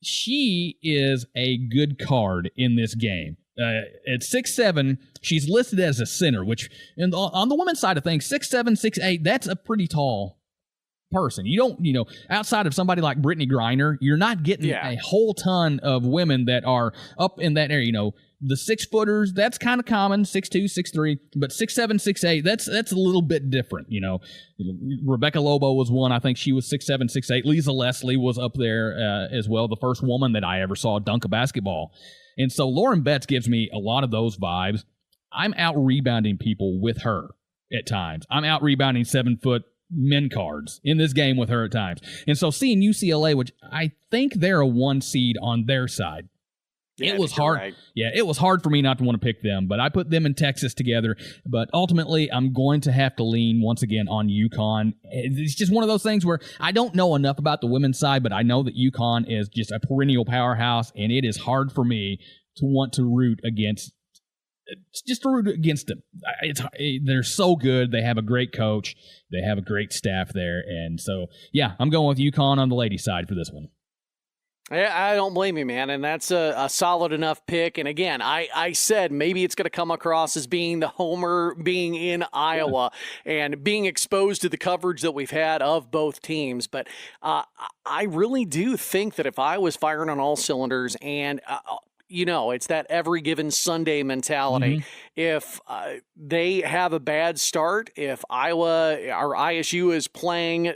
she is a good card in this game. At 6'7", she's listed as a center, which on the women's side of things, 6'7", 6'8", that's a pretty tall person. You don't, outside of somebody like Brittany Griner, you're not getting a whole ton of women that are up in that area. The 6-footers, that's kind of common, 6'2", 6'3", but 6'7", 6'8", that's a little bit different. Rebecca Lobo was one. I think she was 6'7", 6'8". Lisa Leslie was up there as well, the first woman that I ever saw dunk a basketball. And so Lauren Betts gives me a lot of those vibes. I'm out rebounding people with her at times. I'm out rebounding 7-foot men cards in this game with her at times. And so seeing UCLA, which I think they're a 1 seed on their side, it was hard. Right. Yeah, it was hard for me not to want to pick them, but I put them in Texas together. But ultimately, I'm going to have to lean once again on UConn. It's just one of those things where I don't know enough about the women's side, but I know that UConn is just a perennial powerhouse, and it is hard for me to want to root against. Just to root against them. They're so good. They have a great coach. They have a great staff there, and so I'm going with UConn on the ladies' side for this one. I don't blame you, man, and that's a solid enough pick. And again, I said maybe it's going to come across as being the homer being in Iowa and being exposed to the coverage that we've had of both teams. But I really do think that if I was firing on all cylinders and it's that every given Sunday mentality. If they have a bad start, if Iowa or ISU is playing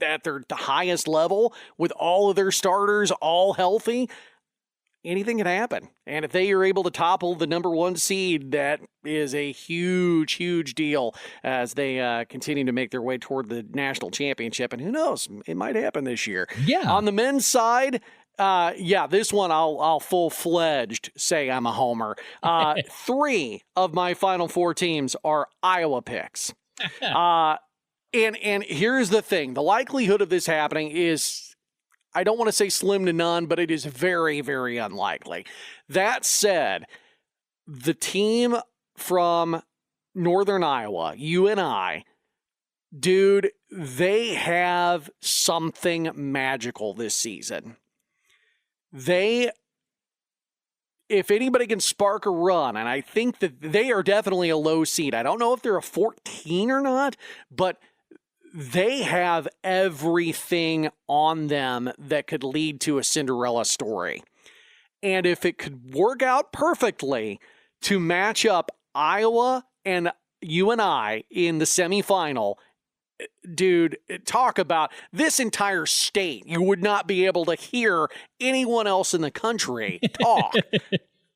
at the highest level with all of their starters all healthy, anything can happen. And if they are able to topple the number 1 seed, that is a huge, huge deal as they continue to make their way toward the national championship. And who knows, it might happen this year. Yeah. On the men's side, this one I'll full-fledged say I'm a homer. 3 of my final 4 teams are Iowa picks. And here's the thing. The likelihood of this happening is, I don't want to say slim to none, but it is very, very unlikely. That said, the team from Northern Iowa, UNI, dude, they have something magical this season. If anybody can spark a run, and I think that they are definitely a low seed. I don't know if they're a 14 or not, but they have everything on them that could lead to a Cinderella story. And if it could work out perfectly to match up Iowa and UNI in the semifinal, dude, talk about this entire state. You would not be able to hear anyone else in the country talk.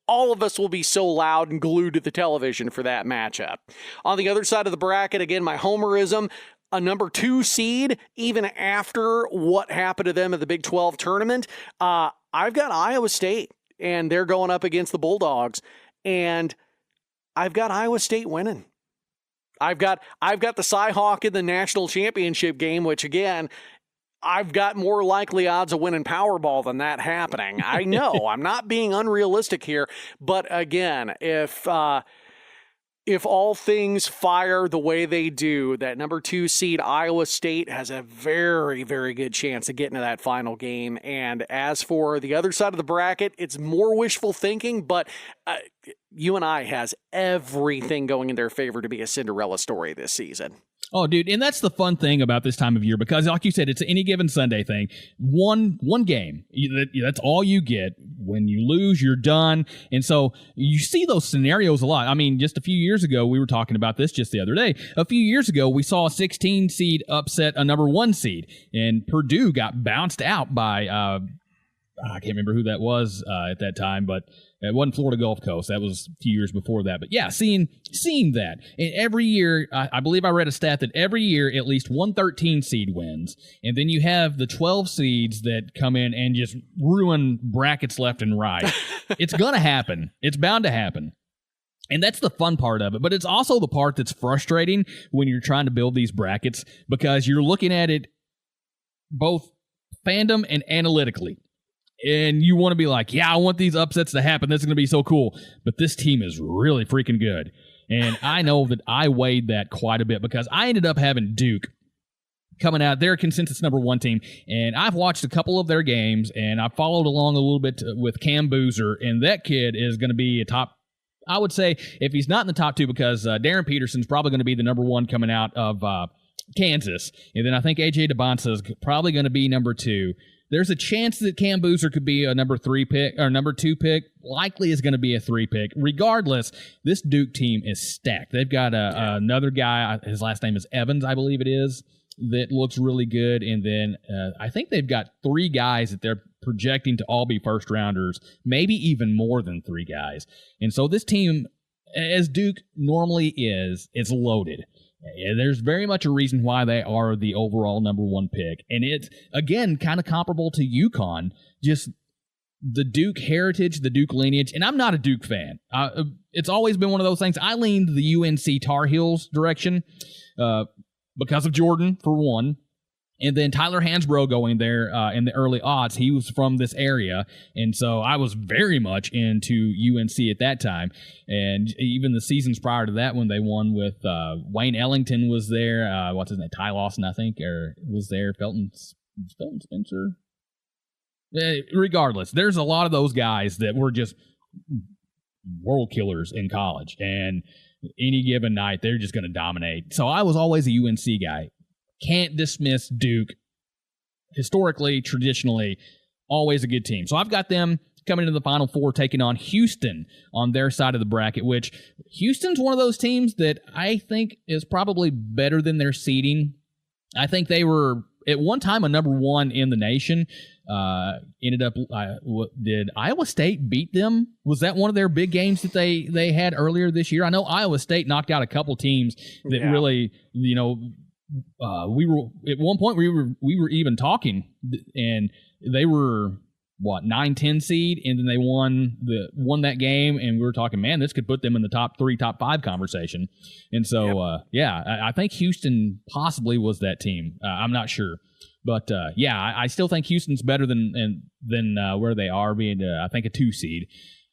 All of us will be so loud and glued to the television for that matchup. On the other side of the bracket, again, my homerism, a number 2 seed, even after what happened to them at the Big 12 tournament. I've got Iowa State, and they're going up against the Bulldogs, and I've got Iowa State winning. I've got the Cy-Hawk in the national championship game, which, again, I've got more likely odds of winning Powerball than that happening. I know I'm not being unrealistic here, but again, if all things fire the way they do, that number 2 seed Iowa State has a very, very good chance of getting to that final game. And as for the other side of the bracket, it's more wishful thinking, but UNI has everything going in their favor to be a Cinderella story this season. Oh, dude, and that's the fun thing about this time of year, because like you said, it's an any given Sunday thing. One game, that's all you get. When you lose, you're done. And so you see those scenarios a lot. I mean, just a few years ago, we were talking about this just the other day. A few years ago, we saw a 16 seed upset a number 1 seed, and Purdue got bounced out by I can't remember who that was at that time, but it wasn't Florida Gulf Coast. That was a few years before that. But yeah, seeing that. And every year, I believe I read a stat that every year at least one 13 seed wins. And then you have the 12 seeds that come in and just ruin brackets left and right. It's going to happen. It's bound to happen. And that's the fun part of it. But it's also the part that's frustrating when you're trying to build these brackets, because you're looking at it both fandom and analytically. And you want to be like, yeah, I want these upsets to happen. This is going to be so cool. But this team is really freaking good. And I know that I weighed that quite a bit, because I ended up having Duke coming out. They're a consensus number 1 team. And I've watched a couple of their games, and I followed along a little bit with Cam Boozer. And that kid is going to be a top, I would say, if he's not in the top 2, because Darren Peterson's probably going to be the number 1 coming out of Kansas. And then I think A.J. DeBonsa is probably going to be number 2. There's a chance that Cam Boozer could be a number 3 pick or number 2 pick. Likely is going to be a 3 pick. Regardless, this Duke team is stacked. They've got another guy. His last name is Evans, I believe it is, that looks really good. And then I think they've got 3 guys that they're projecting to all be first rounders, maybe even more than 3 guys. And so this team, as Duke normally is, it's loaded. There's very much a reason why they are the overall number 1 pick. And it's, again, kind of comparable to UConn, just the Duke heritage, the Duke lineage. And I'm not a Duke fan. It's always been one of those things. I leaned the UNC Tar Heels direction because of Jordan, for one. And then Tyler Hansbrough going there in the early aughts. He was from this area. And so I was very much into UNC at that time. And even the seasons prior to that when they won with Wayne Ellington was there. What's his name? Ty Lawson, I think, or was there. Felton Spencer? Regardless, there's a lot of those guys that were just world killers in college. And any given night, they're just going to dominate. So I was always a UNC guy. Can't dismiss Duke. Historically, traditionally, always a good team. So I've got them coming into the Final Four, taking on Houston on their side of the bracket, which Houston's one of those teams that I think is probably better than their seeding. I think they were, at one time, a number 1 in the nation. Ended up, did Iowa State beat them? Was that one of their big games that they had earlier this year? I know Iowa State knocked out a couple teams that really, we were at one point we were even talking, and they were 9-10 seed, and then they won that game, and we were talking, man, this could put them in the top 3, top 5 conversation. And so I think Houston possibly was that team. I'm not sure, but I still think Houston's better than where they are, being I think a 2 seed.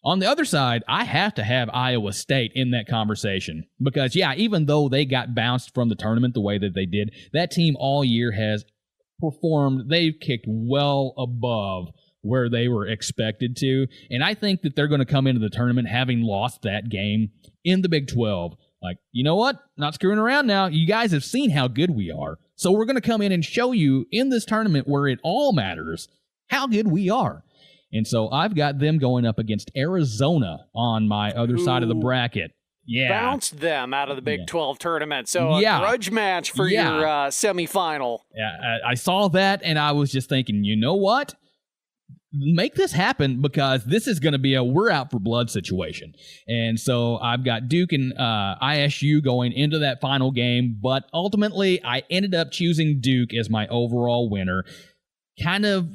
On the other side, I have to have Iowa State in that conversation because, even though they got bounced from the tournament the way that they did, that team all year has performed. They've kicked well above where they were expected to, and I think that they're going to come into the tournament having lost that game in the Big 12. Like, you know what? Not screwing around now. You guys have seen how good we are, so we're going to come in and show you in this tournament where it all matters how good we are. And so I've got them going up against Arizona on my other side of the bracket. Yeah. Bounced them out of the Big 12 tournament. So a grudge match for your semifinal. Yeah, I saw that, and I was just thinking, you know what? Make this happen because this is going to be a we're out for blood situation. And so I've got Duke and ISU going into that final game, but ultimately I ended up choosing Duke as my overall winner. Kind of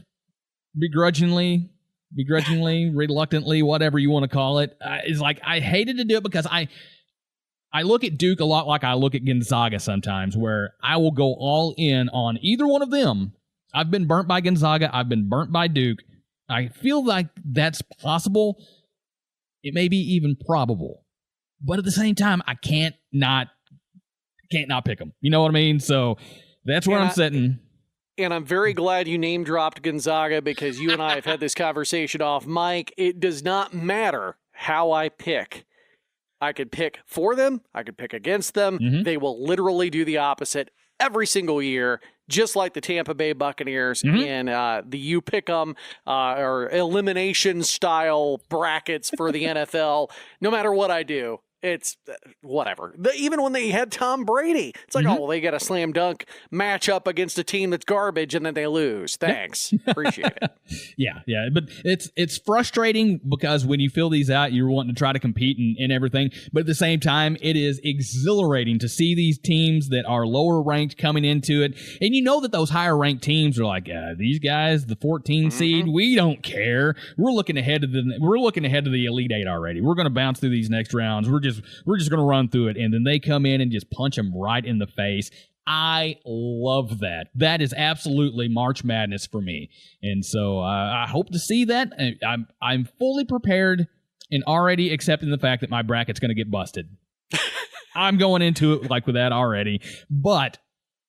begrudgingly, reluctantly, whatever you want to call it. It's like I hated to do it because I look at Duke a lot like I look at Gonzaga sometimes, where I will go all in on either one of them. I've been burnt by Gonzaga. I've been burnt by Duke. I feel like that's possible. It may be even probable. But at the same time, I can't not pick them. You know what I mean? So that's where I'm sitting. And I'm very glad you name-dropped Gonzaga because you and I have had this conversation off mic. It does not matter how I pick. I could pick for them. I could pick against them. Mm-hmm. They will literally do the opposite every single year, just like the Tampa Bay Buccaneers in the you pick 'em or elimination style brackets for the NFL. No matter what I do, it's whatever. Even when they had Tom Brady, it's like, they get a slam dunk matchup against a team that's garbage and then they lose. Thanks. Appreciate it. Yeah. But it's frustrating because when you fill these out, you're wanting to try to compete and everything. But at the same time, it is exhilarating to see these teams that are lower ranked coming into it. And you know that those higher ranked teams are like, these guys, the 14 seed, we don't care. We're looking ahead to the Elite Eight already. We're going to bounce through these next rounds. We're just going to run through it. And then they come in and just punch them right in the face. I love that. That is absolutely March Madness for me. And so I hope to see that. I'm fully prepared and already accepting the fact that my bracket's going to get busted. I'm going into it like with that already. But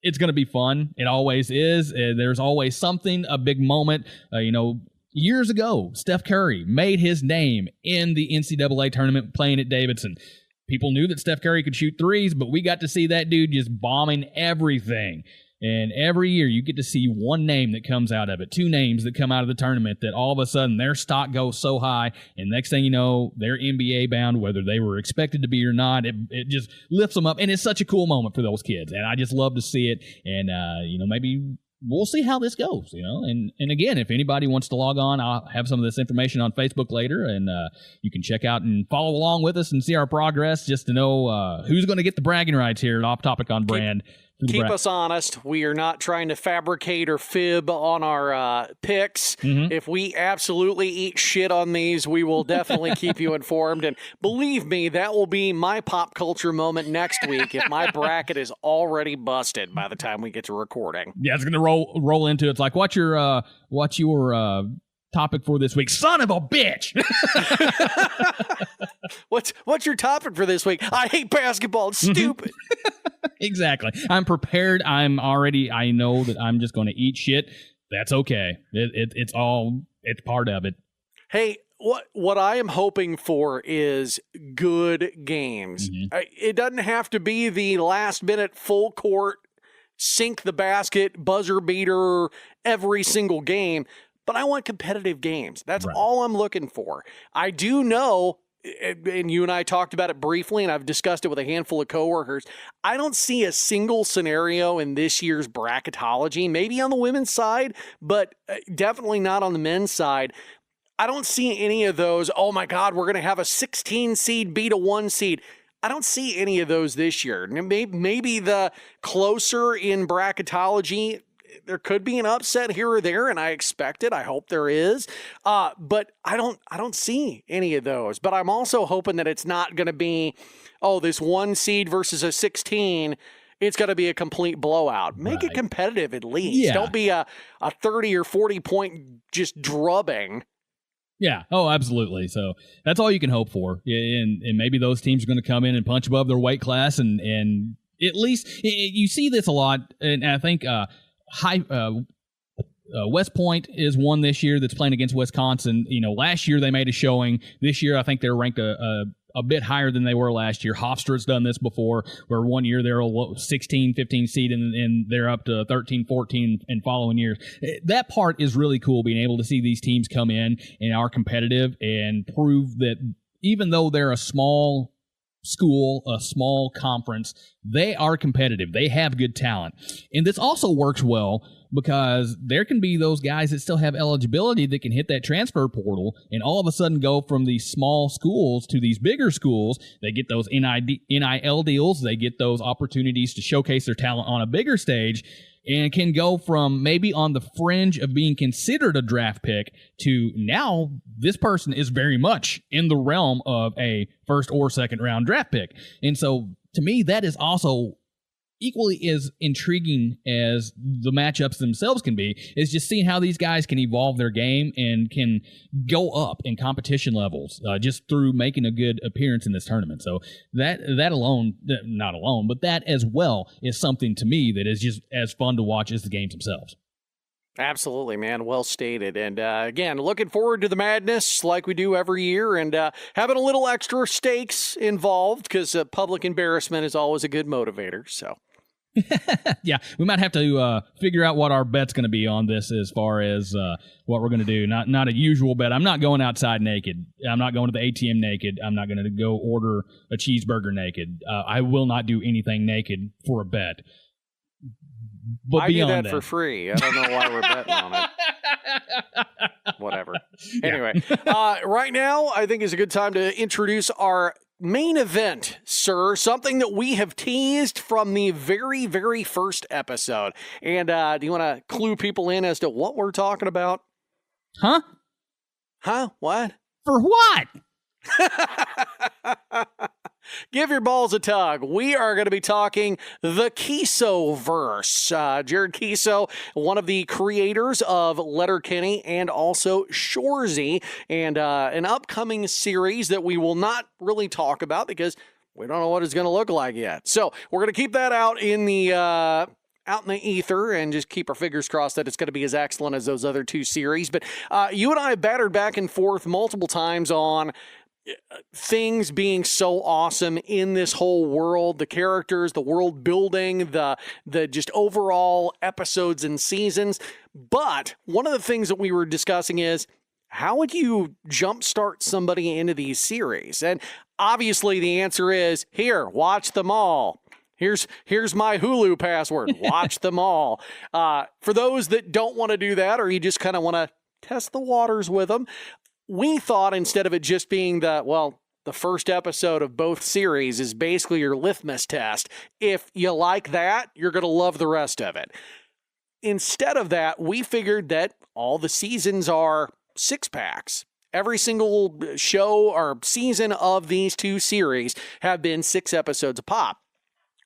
it's going to be fun. It always is. There's always something, a big moment. Years ago, Steph Curry made his name in the NCAA tournament playing at Davidson. people knew that Steph Curry could shoot threes, but we got to see that dude just bombing everything. And every year you get to see one name that comes out of it, two names that come out of the tournament that all of a sudden their stock goes so high, and next thing you know, they're NBA bound, whether they were expected to be or not. It just lifts them up, and it's such a cool moment for those kids, and I just love to see it. And, maybe we'll see how this goes, And again, if anybody wants to log on, I'll have some of this information on Facebook later, and you can check out and follow along with us and see our progress just to know who's going to get the bragging rights here at Off Topic on Brand. Keep us honest. We are not trying to fabricate or fib on our picks. Mm-hmm. If we absolutely eat shit on these, we will definitely keep you informed. And believe me, that will be my pop culture moment next week if my bracket is already busted by the time we get to recording. Yeah, it's going to roll into it. It's like, what's your topic for this week? Son of a bitch! What's your topic for this week? I hate basketball. It's stupid. Exactly. I'm prepared. I know that I'm just going to eat shit. That's okay. It's part of it. Hey, what I am hoping for is good games. Mm-hmm. It doesn't have to be the last minute full court, sink the basket, buzzer beater every single game, but I want competitive games. That's all I'm looking for. I do know, and you and I talked about it briefly, and I've discussed it with a handful of coworkers, I don't see a single scenario in this year's bracketology, maybe on the women's side, but definitely not on the men's side. I don't see any of those, oh my God, we're going to have a 16 seed beat a 1 seed. I don't see any of those this year. Maybe the closer in bracketology, there could be an upset here or there, and I expect it. I hope there is. But I don't see any of those. But I'm also hoping that it's not going to be, this 1 seed versus a 16. It's going to be a complete blowout. Make it competitive at least. Yeah. Don't be a 30 or 40 point just drubbing. Yeah. Oh, absolutely. So that's all you can hope for. And maybe those teams are going to come in and punch above their weight class, and at least you see this a lot. And I think West Point is one this year that's playing against Wisconsin. Last year they made a showing. This year I think they're ranked a bit higher than they were last year. Hofstra's done this before, where one year they're a 16, 15 seed, and they're up to 13, 14 in following years. That part is really cool, being able to see these teams come in and are competitive and prove that even though they're a small school, a small conference, they are competitive. They have good talent. And this also works well because there can be those guys that still have eligibility that can hit that transfer portal and all of a sudden go from these small schools to these bigger schools. They get those NIL deals. They get those opportunities to showcase their talent on a bigger stage, and can go from maybe on the fringe of being considered a draft pick to now this person is very much in the realm of a first or second round draft pick. And so to me, that is also equally as intriguing as the matchups themselves can be, is just seeing how these guys can evolve their game and can go up in competition levels just through making a good appearance in this tournament. So that alone, not alone, but that as well is something to me that is just as fun to watch as the games themselves. Absolutely, man. Well stated. And again, looking forward to the madness like we do every year, and having a little extra stakes involved because public embarrassment is always a good motivator. So. Yeah, we might have to figure out what our bet's going to be on this as far as what we're going to do. Not a usual bet. I'm not going outside naked. I'm not going to the ATM naked. I'm not going to go order a cheeseburger naked. I will not do anything naked for a bet. But I do that for free. I don't know why we're betting on it. Whatever. Anyway, right now I think is a good time to introduce our main event, sir, something that we have teased from the very, very first episode. And do you want to clue people in as to what we're talking about? Huh? What? For what? Give your balls a tug. We are going to be talking the Keesoverse. Jared Keeso, one of the creators of Letterkenny and also Shoresy, and an upcoming series that we will not really talk about because we don't know what it's going to look like yet. So we're going to keep that out in the ether and just keep our fingers crossed that it's going to be as excellent as those other two series. But you and I have battered back and forth multiple times on things being so awesome in this whole world, the characters, the world building, the just overall episodes and seasons. But one of the things that we were discussing is, how would you jumpstart somebody into these series? And obviously the answer is, here, watch them all. Here's my Hulu password. Watch them all. For those that don't want to do that, or you just kind of want to test the waters with them, we thought instead of it just being the first episode of both series is basically your litmus test. If you like that, you're going to love the rest of it. Instead of that, we figured that all the seasons are 6-packs. Every single show or season of these two series have been 6 episodes a pop.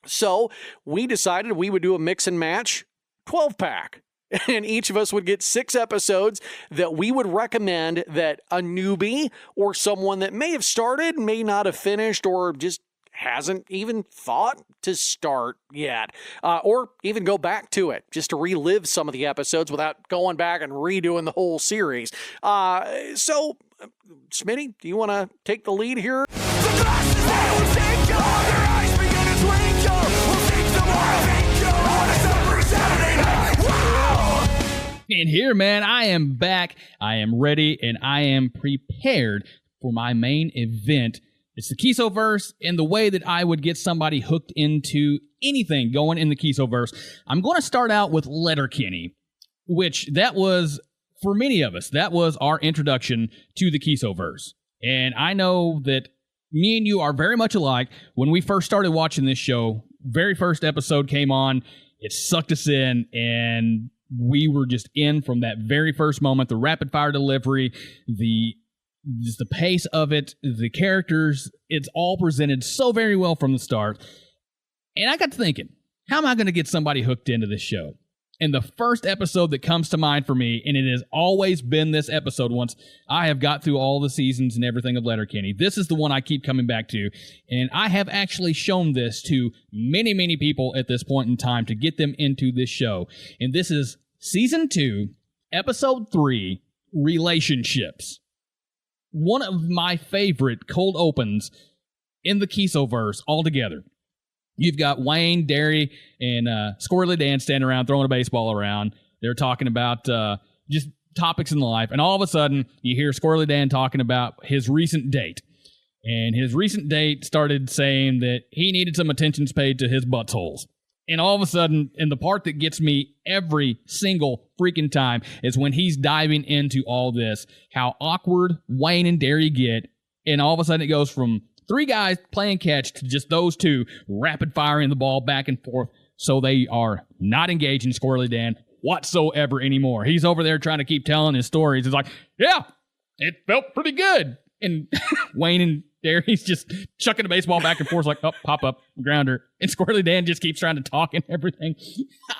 So we decided we would do a mix and match 12-pack. And each of us would get 6 episodes that we would recommend that a newbie or someone that may have started, may not have finished, or just hasn't even thought to start yet, or even go back to it just to relive some of the episodes without going back and redoing the whole series. So, Smitty, do you want to take the lead here? The glasses, they will take you, their eyes begin to twinkle. We'll take the more on a summer Saturday night. Wow! And here, man, I am back. I am ready, and I am prepared for my main event. It's the Keesoverse, and the way that I would get somebody hooked into anything going in the Keesoverse. I'm going to start out with Letterkenny, which that was, for many of us, that was our introduction to the Keesoverse. And I know that me and you are very much alike. When we first started watching this show, very first episode came on, it sucked us in, and we were just in from that very first moment. The rapid fire delivery, just the pace of it, the characters, it's all presented so very well from the start. And I got to thinking, how am I going to get somebody hooked into this show? And the first episode that comes to mind for me, and it has always been this episode once I have got through all the seasons and everything of Letterkenny, this is the one I keep coming back to. And I have actually shown this to many, many people at this point in time to get them into this show. And this is Season 2, Episode 3, Relationships. One of my favorite cold opens in the Keesoverse altogether. You've got Wayne, Derry, and Squirrely Dan standing around throwing a baseball around. They're talking about just topics in life. And all of a sudden, you hear Squirrely Dan talking about his recent date. And his recent date started saying that he needed some attention paid to his buttholes. And all of a sudden, and the part that gets me every single freaking time is when he's diving into all this, how awkward Wayne and Derry get. And all of a sudden it goes from 3 guys playing catch to just those 2 rapid firing the ball back and forth. So they are not engaging Squirrely Dan whatsoever anymore. He's over there trying to keep telling his stories. He's like, yeah, it felt pretty good. And Wayne and Derry's just chucking the baseball back and forth like, oh, pop up, grounder. And Squirrely Dan just keeps trying to talk and everything.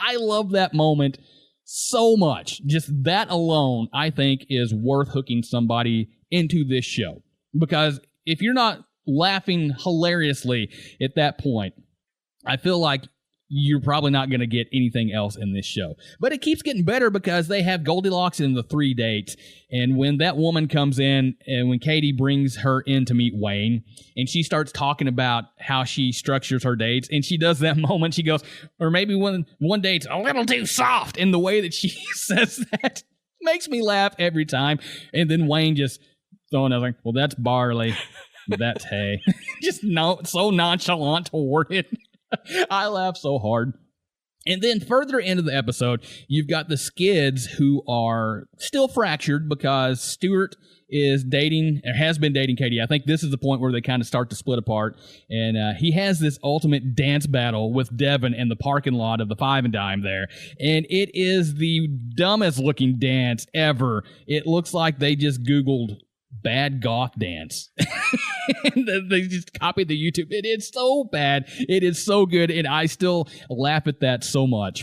I love that moment so much. Just that alone, I think, is worth hooking somebody into this show. Because if you're not laughing hilariously at that point, I feel like you're probably not going to get anything else in this show. But it keeps getting better because they have Goldilocks in the 3 dates. And when that woman comes in, and when Katie brings her in to meet Wayne, and she starts talking about how she structures her dates, and she does that moment, she goes, or maybe one date's a little too soft, and the way that she says that makes me laugh every time. And then Wayne just throwing out like, well, that's barley, that's hay. Just so nonchalant toward it. I laugh so hard. And then further into the episode, you've got the Skids who are still fractured because Stuart is dating, or has been dating Katie. I think this is the point where they kind of start to split apart. And he has this ultimate dance battle with Devin in the parking lot of the Five and Dime there. And it is the dumbest looking dance ever. It looks like they just Googled bad goth dance. And they just copied the YouTube. It is so bad. It is so good, and I still laugh at that so much.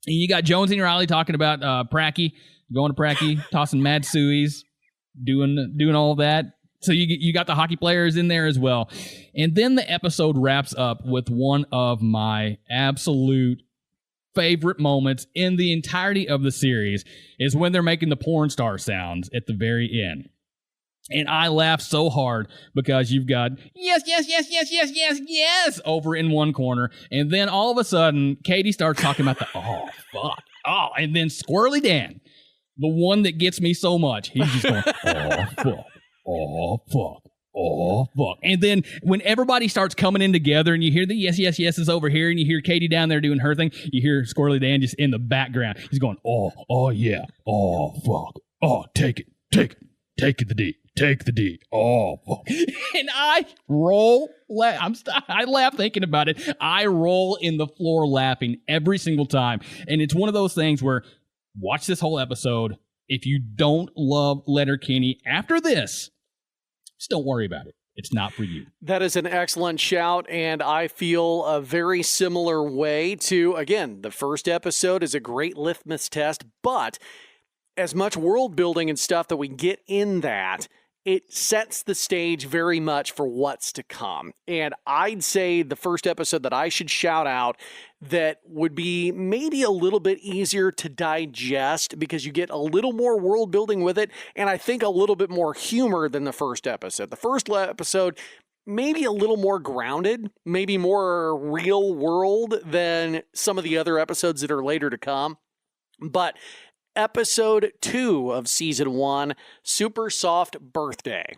And you got Jonesy and Riley talking about Pracky, going to Pracky, tossing mad sueys, doing all that. So you got the hockey players in there as well. And then the episode wraps up with one of my absolute favorite moments in the entirety of the series is when they're making the porn star sounds at the very end. And I laugh so hard because you've got yes over in one corner. And then all of a sudden, Katie starts talking about fuck. Oh, and then Squirrely Dan, the one that gets me so much, he's just going, oh, fuck. And then when everybody starts coming in together and you hear the yes is over here and you hear Katie down there doing her thing, you hear Squirrely Dan just in the background. He's going, oh, yeah. Oh, fuck. Oh, take it. Take the D. Take the D. Oh, fuck. And I laugh thinking about it. I roll in the floor laughing every single time. And it's one of those things where watch this whole episode. If you don't love Letterkenny after this, just don't worry about it. It's not for you. That is an excellent shout, and I feel a very similar way to, again, the first episode is a great litmus test, but as much world building and stuff that we get in that, it sets the stage very much for what's to come. And I'd say the first episode that I should shout out that would be maybe a little bit easier to digest because you get a little more world building with it, and I think a little bit more humor than the first episode. The first episode, maybe a little more grounded, maybe more real world than some of the other episodes that are later to come. But Episode 2 of Season 1, Super Soft Birthday.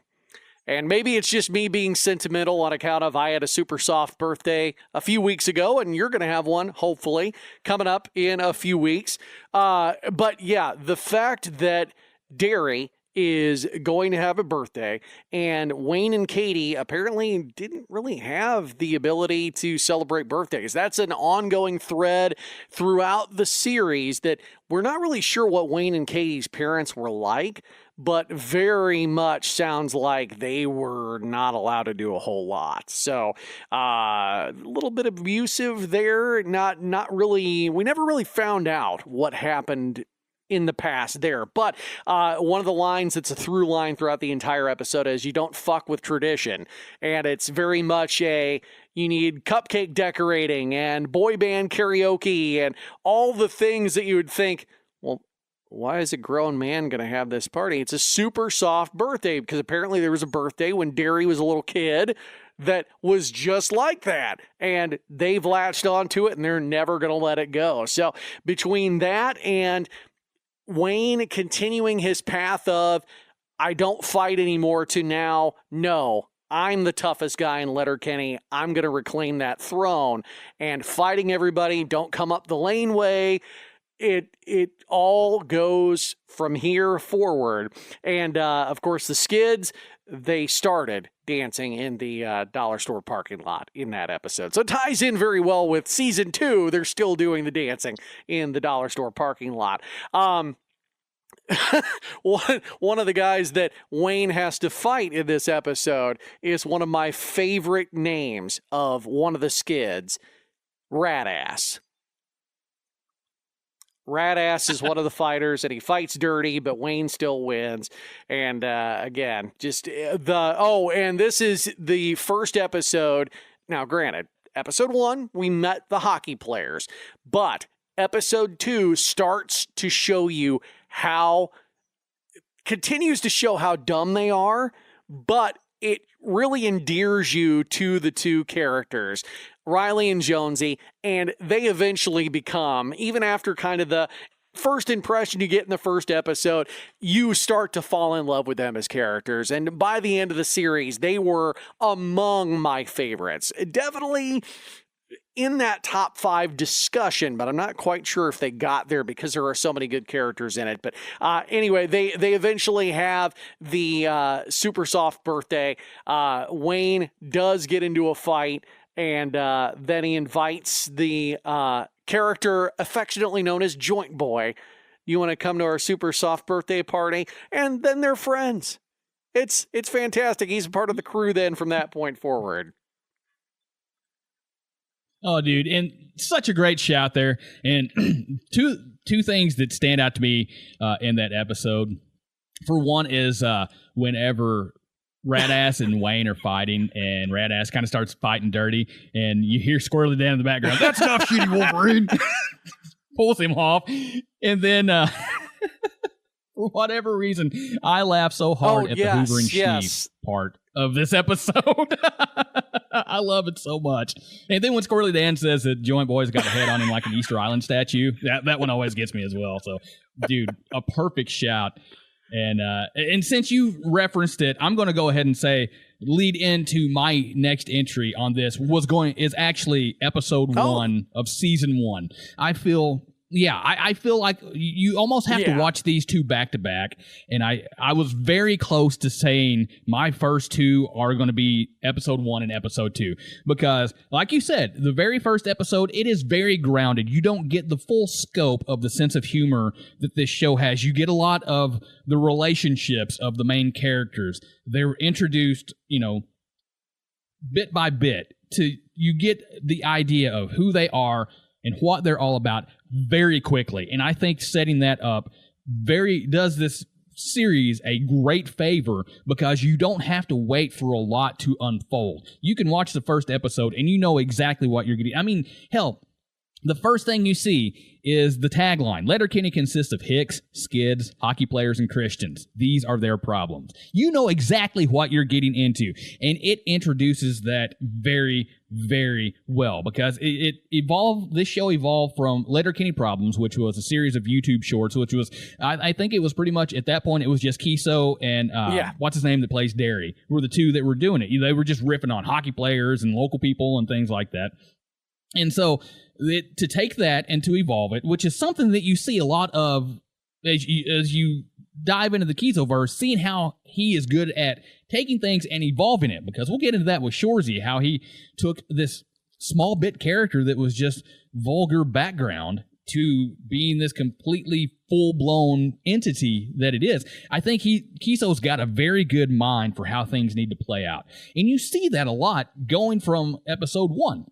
And maybe it's just me being sentimental on account of I had a super soft birthday a few weeks ago, and you're going to have one, hopefully, coming up in a few weeks. But yeah, the fact that Derry is going to have a birthday, and Wayne and Katie apparently didn't really have the ability to celebrate birthdays. That's an ongoing thread throughout the series that we're not really sure what Wayne and Katie's parents were like, but very much sounds like they were not allowed to do a whole lot. So a little bit abusive there. Not really. We never really found out what happened in the past there. But one of the lines that's a through line throughout the entire episode is you don't fuck with tradition. And it's very much you need cupcake decorating and boy band karaoke and all the things that you would think, well, why is a grown man going to have this party? It's a super soft birthday because apparently there was a birthday when Derry was a little kid that was just like that. And they've latched onto it and they're never going to let it go. So between that and Wayne continuing his path of, I don't fight anymore, to now, no, I'm the toughest guy in Letterkenny. I'm going to reclaim that throne. And fighting everybody, don't come up the laneway. It all goes from here forward. And, of course, the Skids, they started dancing in the dollar store parking lot in that episode. So it ties in very well with Season 2. They're still doing the dancing in the dollar store parking lot. One of the guys that Wayne has to fight in this episode is one of my favorite names of one of the Skids, Radass. Radass is one of the fighters, and he fights dirty, but Wayne still wins. And again, just and this is the first episode. Now, granted, episode 1, we met the hockey players, but episode 2 starts to show you continues to show how dumb they are, but it really endears you to the two characters, Riley and Jonesy, and they eventually become, even after kind of the first impression you get in the first episode, you start to fall in love with them as characters. And by the end of the series, they were among my favorites. Definitely in that top 5 discussion, but I'm not quite sure if they got there because there are so many good characters in it. But anyway, they eventually have the super soft birthday. Wayne does get into a fight, and then he invites the character affectionately known as Joint Boy. You want to come to our super soft birthday party? And then they're friends. It's fantastic. He's a part of the crew then from that point forward. Oh, dude, and such a great shout there. And two things that stand out to me in that episode. For one is whenever Radass and Wayne are fighting, and Radass kind of starts fighting dirty, and you hear Squirrely Dan in the background, "That's not shitty, Wolverine!" Pulls him off. And then For whatever reason, I laugh so hard at the hoovering sheep part of this episode. I love it so much. And then when Squirrely Dan says that Joint Boy's got a head on him like an Easter Island statue, that one always gets me as well. So, dude, a perfect shout. And since you referenced it, I'm going to go ahead and say lead into my next entry on this is actually episode 1 of season 1. I feel like you almost have to watch these two back to back. And I was very close to saying my first two are going to be episode 1 and episode 2. Because, like you said, the very first episode, it is very grounded. You don't get the full scope of the sense of humor that this show has. You get a lot of the relationships of the main characters. They're introduced, bit by bit. You get the idea of who they are and what they're all about very quickly. And I think setting that up does this series a great favor because you don't have to wait for a lot to unfold. You can watch the first episode and you know exactly what you're getting. I mean, hell, the first thing you see is the tagline. Letterkenny consists of hicks, skids, hockey players, and Christians. These are their problems. You know exactly what you're getting into, and it introduces that very, very well because it evolved. This show evolved from Letterkenny Problems, which was a series of YouTube shorts, which was, I think it was pretty much, at that point, it was just Keeso and what's his name that plays Derry were the two that were doing it. They were just riffing on hockey players and local people and things like that. And so to take that and to evolve it, which is something that you see a lot of as you dive into the Keesoverse, seeing how he is good at taking things and evolving it, because we'll get into that with Shoresy, how he took this small bit character that was just vulgar background to being this completely full-blown entity that it is. I think Keeso's got a very good mind for how things need to play out. And you see that a lot going from episode 1.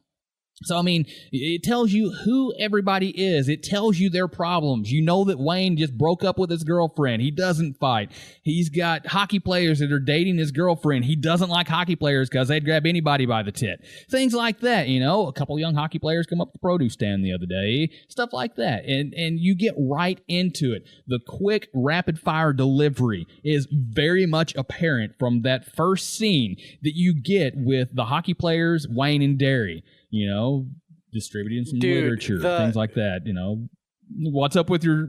So, I mean, it tells you who everybody is. It tells you their problems. You know that Wayne just broke up with his girlfriend. He doesn't fight. He's got hockey players that are dating his girlfriend. He doesn't like hockey players because they'd grab anybody by the tit. Things like that, A couple young hockey players come up to the produce stand the other day. Stuff like that. And you get right into it. The quick, rapid-fire delivery is very much apparent from that first scene that you get with the hockey players, Wayne and Derry. Distributing some literature, things like that, What's up with your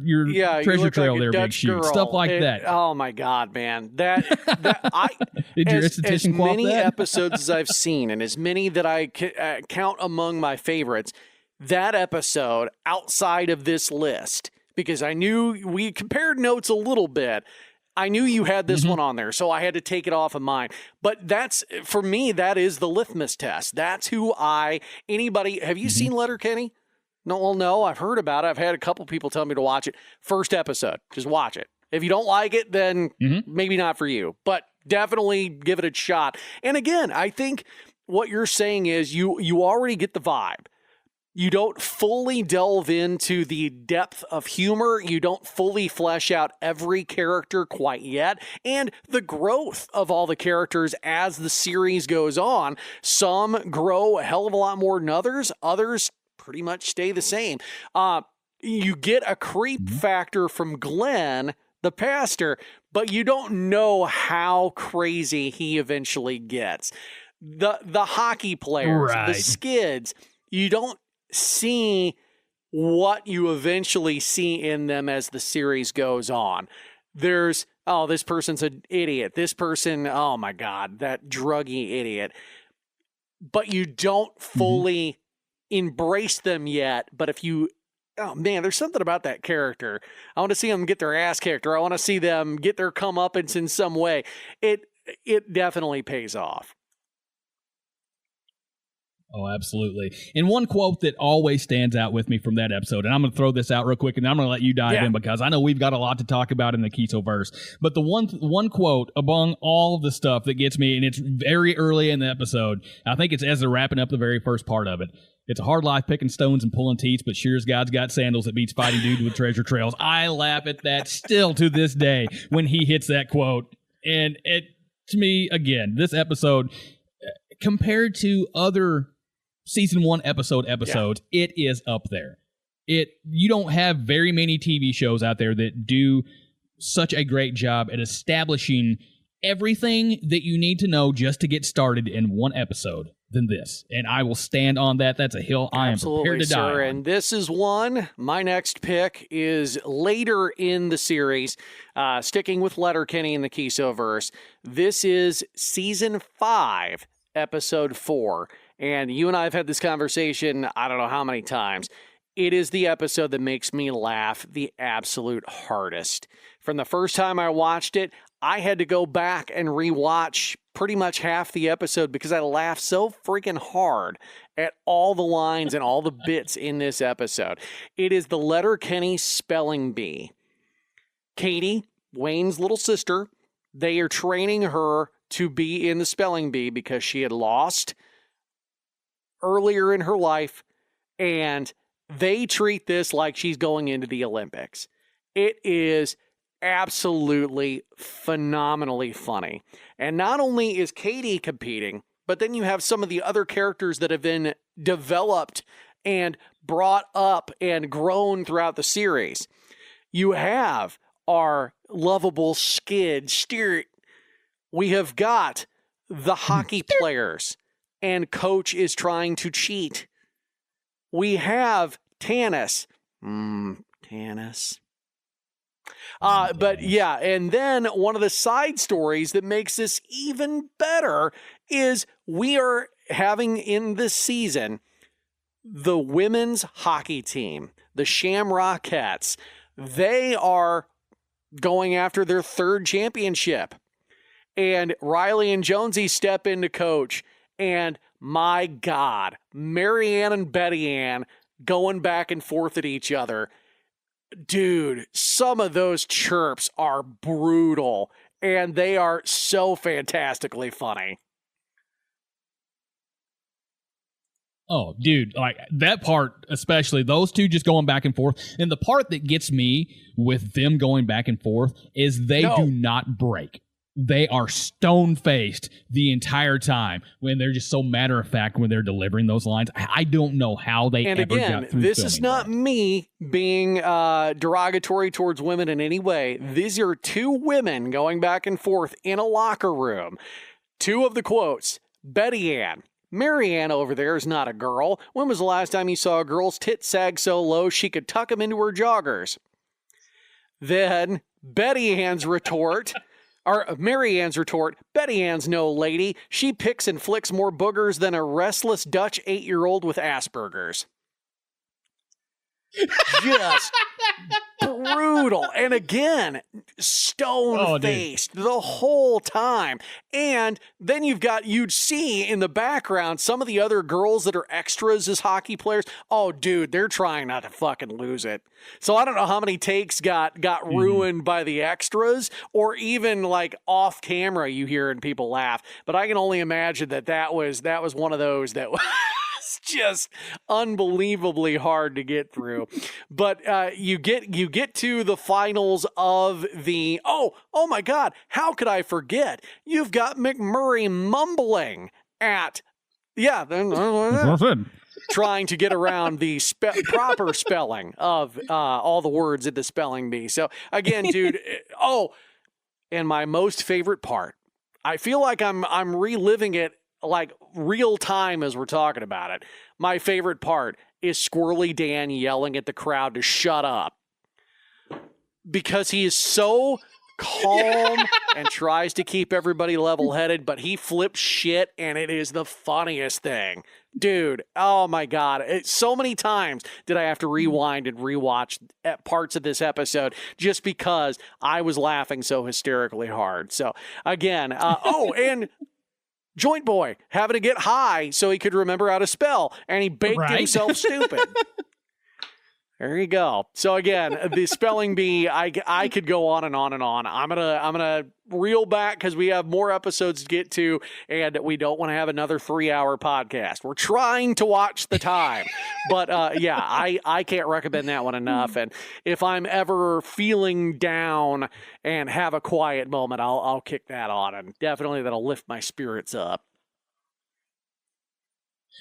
treasure trail there, Big Shoot? Stuff like that. Oh, my God, man. Did your esthetician quaff many that? episodes as I've seen, and as many that I count among my favorites, that episode outside of this list, because I knew we compared notes a little bit, I knew you had this one on there, so I had to take it off of mine. But for me, that is the litmus test. That's who have you seen Letterkenny? No, I've heard about it. I've had a couple people tell me to watch it. First episode, just watch it. If you don't like it, then maybe not for you, but definitely give it a shot. And again, I think what you're saying is you already get the vibe. You don't fully delve into the depth of humor. You don't fully flesh out every character quite yet. And the growth of all the characters as the series goes on. Some grow a hell of a lot more than others. Others pretty much stay the same. You get a creep factor from Glenn, the pastor, but you don't know how crazy he eventually gets. The hockey players, the skids, you don't see what you eventually see in them as the series goes on. There's, this person's an idiot. This person, oh my God, that druggy idiot. But you don't fully embrace them yet. But if you, there's something about that character. I want to see them get their ass kicked, or I want to see them get their comeuppance in some way. It definitely pays off. Oh, absolutely. And one quote that always stands out with me from that episode, and I'm going to throw this out real quick, and I'm going to let you dive in because I know we've got a lot to talk about in the Keesoverse. But the one quote among all of the stuff that gets me, and it's very early in the episode, I think it's as they're wrapping up the very first part of it. It's a hard life picking stones and pulling teats, but sure as God's got sandals that beats fighting dudes with treasure trails. I laugh at that still to this day when he hits that quote. And to me, again, this episode, compared to other season 1 episodes, it is up there. You don't have very many TV shows out there that do such a great job at establishing everything that you need to know just to get started in one episode than this. And I will stand on that. That's a hill I am prepared to die on. And this is one. My next pick is later in the series, sticking with Letterkenny and the Keesoverse. This is season 5, episode 4. And you and I have had this conversation I don't know how many times. It is the episode that makes me laugh the absolute hardest. From the first time I watched it, I had to go back and rewatch pretty much half the episode because I laughed so freaking hard at all the lines and all the bits in this episode. It is the Letterkenny spelling bee. Katie, Wayne's little sister, they are training her to be in the spelling bee because she had lost earlier in her life, and they treat this like she's going into the Olympics. It is absolutely phenomenally funny. And not only is Katie competing, but then you have some of the other characters that have been developed and brought up and grown throughout the series. You have our lovable Skid, Steer. We have got the hockey players, and Coach is trying to cheat. We have Tanis. Tanis. But yeah, and then one of the side stories that makes this even better is we are having in this season the women's hockey team, the Shamrockettes. They are going after their 3rd championship. And Riley and Jonesy step into Coach. And my God, Marianne and Betty Ann going back and forth at each other. Dude, some of those chirps are brutal, and they are so fantastically funny. Oh, dude, like that part, especially those two just going back and forth. And the part that gets me with them going back and forth is they do not break. They are stone-faced the entire time when they're just so matter-of-fact when they're delivering those lines. I don't know how they ever got through this is not me being derogatory towards women in any way. These are 2 women going back and forth in a locker room. 2 of the quotes. Betty Ann. Marianne over there is not a girl. When was the last time you saw a girl's tit sag so low she could tuck them into her joggers? Then Betty Ann's retort... Or Mary Ann's retort, Betty Ann's no lady. She picks and flicks more boogers than a restless Dutch 8-year-old with Asperger's. Just brutal. And again, stone-faced the whole time. And then you'd see in the background some of the other girls that are extras as hockey players. Oh, dude, they're trying not to fucking lose it. So I don't know how many takes got ruined by the extras, or even like off camera you hear and people laugh. But I can only imagine that was one of those that was just unbelievably hard to get through. But you get to the finals of the oh my God, how could I forget? You've got McMurray mumbling at trying to get around the proper spelling of all the words in the spelling bee. So again, dude, and my most favorite part, I feel like I'm reliving it like real time as we're talking about it. My favorite part is Squirrely Dan yelling at the crowd to shut up because he is so calm and tries to keep everybody level-headed, but he flips shit, and it is the funniest thing. Dude, oh my God. So many times did I have to rewind and rewatch parts of this episode just because I was laughing so hysterically hard. So, again, and Joint Boy having to get high so he could remember how to spell, and he baked himself stupid. There you go. So again, the spelling bee, I could go on and on and on. I'm gonna reel back because we have more episodes to get to, and we don't want to have another 3-hour podcast. We're trying to watch the time, but I can't recommend that one enough. And if I'm ever feeling down and have a quiet moment, I'll kick that on, and definitely that'll lift my spirits up.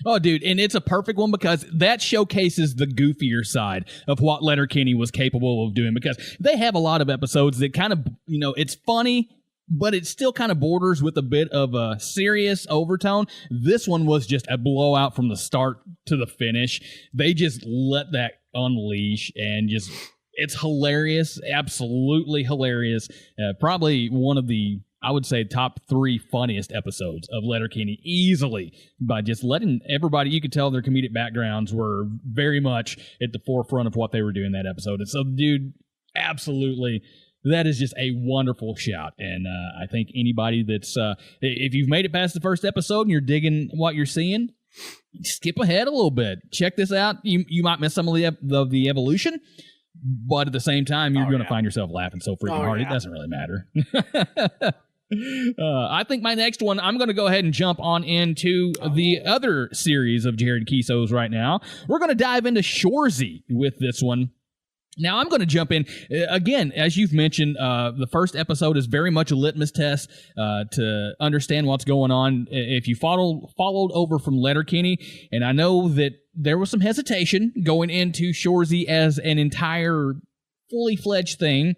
Oh, dude, and it's a perfect one because that showcases the goofier side of what Letterkenny was capable of doing, because they have a lot of episodes that kind of, it's funny, but it still kind of borders with a bit of a serious overtone. This one was just a blowout from the start to the finish. They just let that unleash, and just, it's hilarious, absolutely hilarious. Probably one of the, I would say, top 3 funniest episodes of Letterkenny, easily, by just letting everybody, you could tell their comedic backgrounds were very much at the forefront of what they were doing that episode. And so, dude, absolutely, that is just a wonderful shout. And I think anybody that's, if you've made it past the first episode and you're digging what you're seeing, skip ahead a little bit. Check this out. You might miss some of the evolution, but at the same time, you're going to find yourself laughing so freaking hard. It doesn't really matter. I think my next one, I'm going to go ahead and jump on into the other series of Jared Keeso's right now. We're going to dive into Shoresy with this one. Now, I'm going to jump in. Again, as you've mentioned, the first episode is very much a litmus test to understand what's going on. If you followed over from Letterkenny, and I know that there was some hesitation going into Shoresy as an entire fully fledged thing,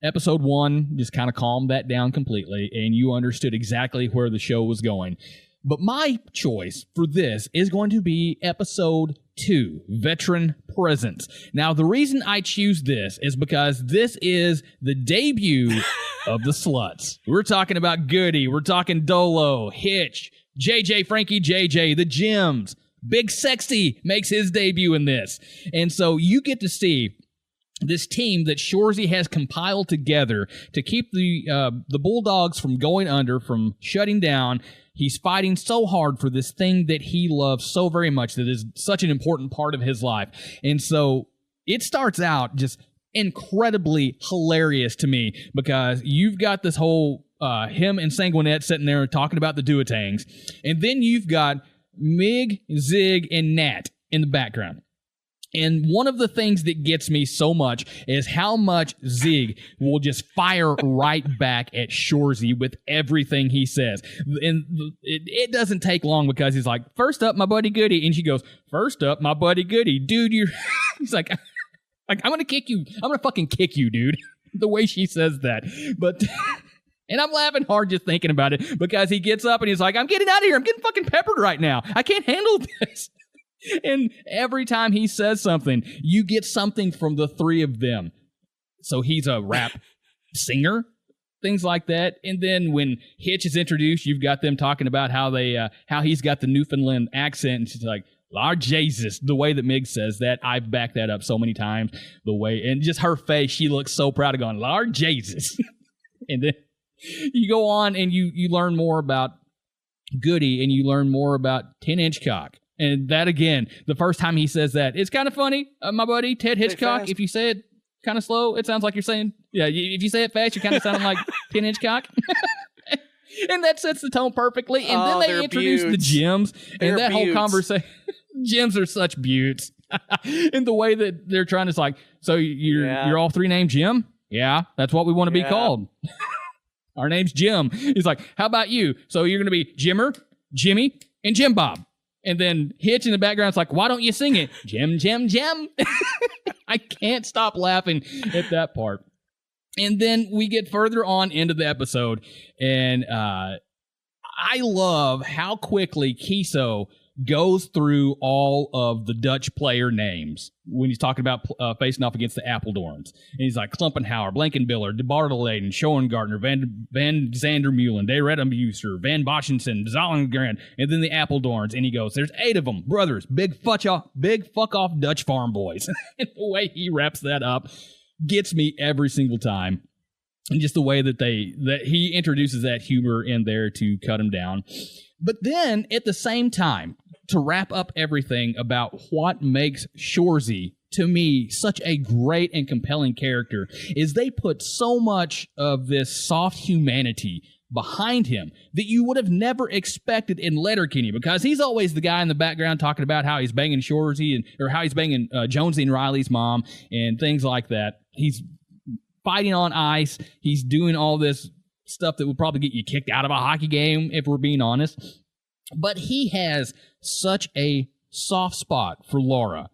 episode 1 just kind of calmed that down completely, and you understood exactly where the show was going. But my choice for this is going to be episode 2, Veteran Presence. Now, the reason I choose this is because this is the debut of the sluts. We're talking about Goody. We're talking Dolo, Hitch, JJ, Frankie JJ, the Gyms. Big Sexy makes his debut in this. And so you get to see this team that Shoresy has compiled together to keep the Bulldogs from going under, from shutting down. He's fighting so hard for this thing that he loves so very much, that is such an important part of his life. And so it starts out just incredibly hilarious to me, because you've got this whole him and Sanguinette sitting there talking about the Duotangs, and then you've got Mig, Zig, and Nat in the background. And one of the things that gets me so much is how much Zig will just fire right back at Shoresy with everything he says. And it doesn't take long, because he's like, "First up, my buddy Goody." And she goes, "First up, my buddy Goody." Dude, you're... He's like, I'm going to kick you. I'm going to fucking kick you, dude. The way she says that. But... And I'm laughing hard just thinking about it, because he gets up and he's like, "I'm getting out of here. I'm getting fucking peppered right now. I can't handle this." And every time he says something, you get something from the 3 of them. So he's a rap singer, things like that. And then when Hitch is introduced, you've got them talking about how he's got the Newfoundland accent. And she's like, "Lord Jesus," the way that Mig says that, I've backed that up so many times. The way, and just her face, she looks so proud of going, "Lord Jesus." And then you go on and you learn more about Goody, and you learn more about 10-inch cock. And that, again, the first time he says that, it's kind of funny. My buddy, Ted Hitchcock, if you say it kind of slow, it sounds like you're saying, if you say it fast, you're kind of sounding like 10-inch cock. And that sets the tone perfectly. And then they introduce the Gyms, and that whole conversation. Gyms are such beauts. And the way that they're trying to, like, "So you're all 3 named Jim?" "Yeah, that's what we want to be called. Our name's Jim." He's like, "How about you?" "So you're going to be Jimmer, Jimmy, and Jim Bob." And then Hitch in the background's like, "Why don't you sing it? Jim, Jim, Jim." I can't stop laughing at that part. And then we get further on into the episode, and I love how quickly Keeso goes through all of the Dutch player names when he's talking about facing off against the Appeldorns. And he's like Klumpenhauer, Blankenbiller, De Bartoleden, Schoengartner, Van Zandermeulen, De Redembuser, Van Boschensen, Zollengren, and then the Appeldorns. And he goes, "There's 8 of them, brothers, big fuck off Dutch farm boys." And the way he wraps that up gets me every single time. And just the way that he introduces that humor in there to cut him down. But then, at the same time, to wrap up everything about what makes Shoresy, to me, such a great and compelling character, is they put so much of this soft humanity behind him that you would have never expected in Letterkenny, because he's always the guy in the background talking about how he's banging Shoresy, or how he's banging Jonesy and Riley's mom, and things like that. He's fighting on ice. He's doing all this stuff that would probably get you kicked out of a hockey game, if we're being honest. But he has such a soft spot for Laura.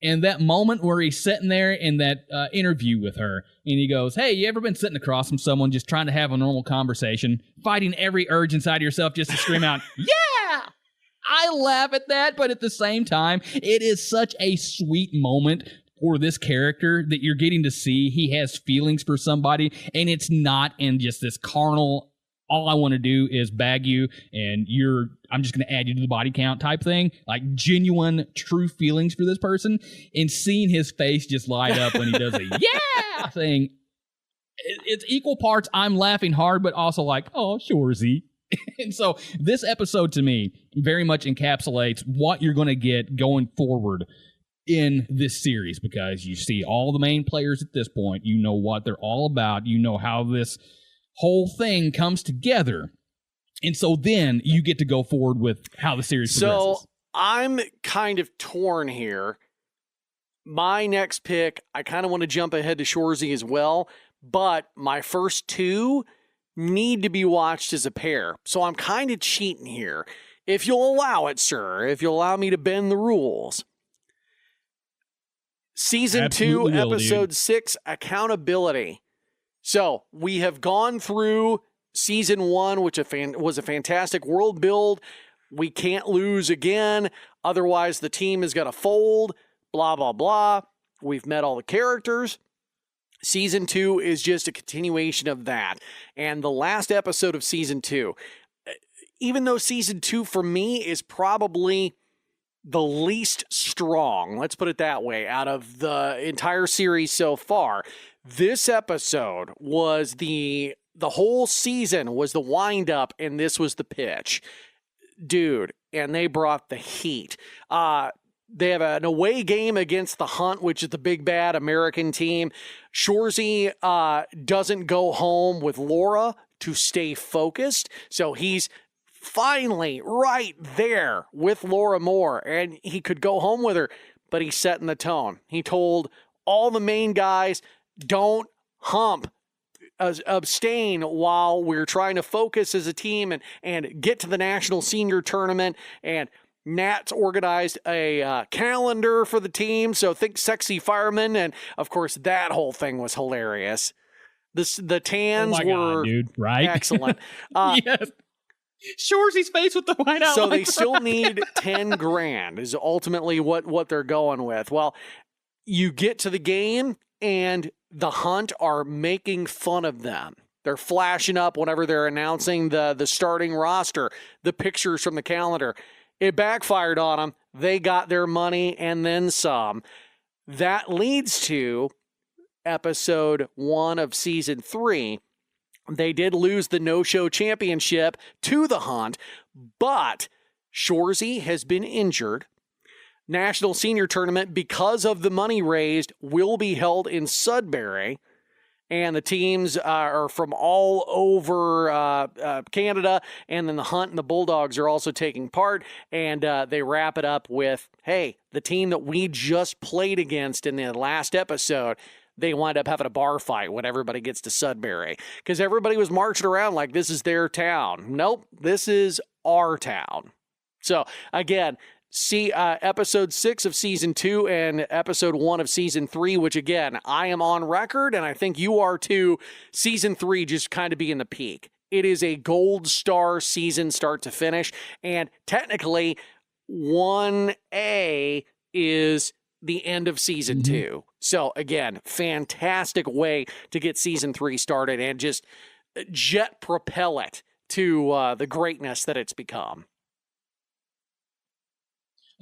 And that moment where he's sitting there in that interview with her, and he goes, hey, you ever been sitting across from someone just trying to have a normal conversation, fighting every urge inside of yourself just to scream out, yeah! I laugh at that, but at the same time, it is such a sweet moment for this character that you're getting to see. He has feelings for somebody, and it's not in just this carnal, all I want to do is bag you, and I'm just going to add you to the body count type thing. Like genuine, true feelings for this person, and seeing his face just light up when he does a yeah thing. It's equal parts I'm laughing hard, but also like, oh, Shoresy. And so this episode to me very much encapsulates what you're going to get going forward in this series, because you see all the main players at this point. You know what they're all about. You know how this whole thing comes together. And so then you get to go forward with how the series progresses. So I'm kind of torn here. My next pick, I kind of want to jump ahead to Shoresy as well, but my first two need to be watched as a pair. So I'm kind of cheating here. If you'll allow it, sir, if you'll allow me to bend the rules. Season Absolutely 2, episode 6, accountability. So we have gone through season 1, which was a fantastic world build. We can't lose again. Otherwise, the team is going to fold. Blah, blah, blah. We've met all the characters. Season 2 is just a continuation of that. And the last episode of season 2, even though season 2 for me is probably the least strong, let's put it that way, out of the entire series so far, this episode was the whole season was the wind up, and this was the pitch. Dude, and they brought the heat. They have an away game against the Hunt, which is the big bad American team. Shoresy doesn't go home with Laura to stay focused, so he's finally right there with Laura Moore, and he could go home with her, but he's setting the tone. He told all the main guys, don't hump, abstain while we're trying to focus as a team and get to the national senior tournament. And Nat's organized a calendar for the team, so think sexy fireman, and of course that whole thing was hilarious. The tans were dude, right? Excellent. Yes. Shoresy's face with the white outline. So they still need 10 grand is ultimately what they're going with. Well, you get to the game and the Hunt are making fun of them. They're flashing up whenever they're announcing the starting roster, the pictures from the calendar. It backfired on them. They got their money and then some. That leads to episode 1 of season 3. They did lose the no-show championship to the Hunt, but Shoresy has been injured. National Senior Tournament, because of the money raised, will be held in Sudbury. And the teams are from all over Canada, and then the Hunt and the Bulldogs are also taking part. And they wrap it up with, hey, the team that we just played against in the last episode, they wind up having a bar fight when everybody gets to Sudbury. Because everybody was marching around like this is their town. Nope, this is our town. So, again, see episode 6 of season 2 and episode 1 of season 3, which again, I am on record, and I think you are too, season 3 just kind of being the peak. It is a gold star season start to finish, and technically 1A is the end of season 2. So again, fantastic way to get season 3 started and just jet propel it to the greatness that it's become.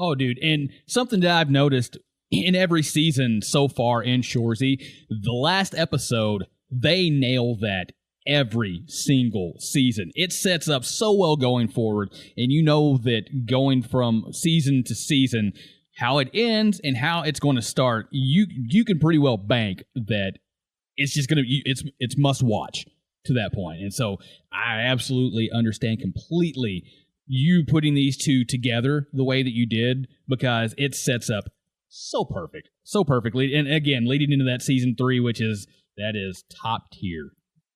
Oh, dude. And something that I've noticed in every season so far in Shoresy, the last episode, they nail that every single season. It sets up so well going forward. And you know that going from season to season, how it ends and how it's going to start, you can pretty well bank that it's just going to, it's must watch to that point. And so I absolutely understand completely you putting these two together the way that you did, because it sets up so perfectly. And again, leading into that season 3, that is top tier.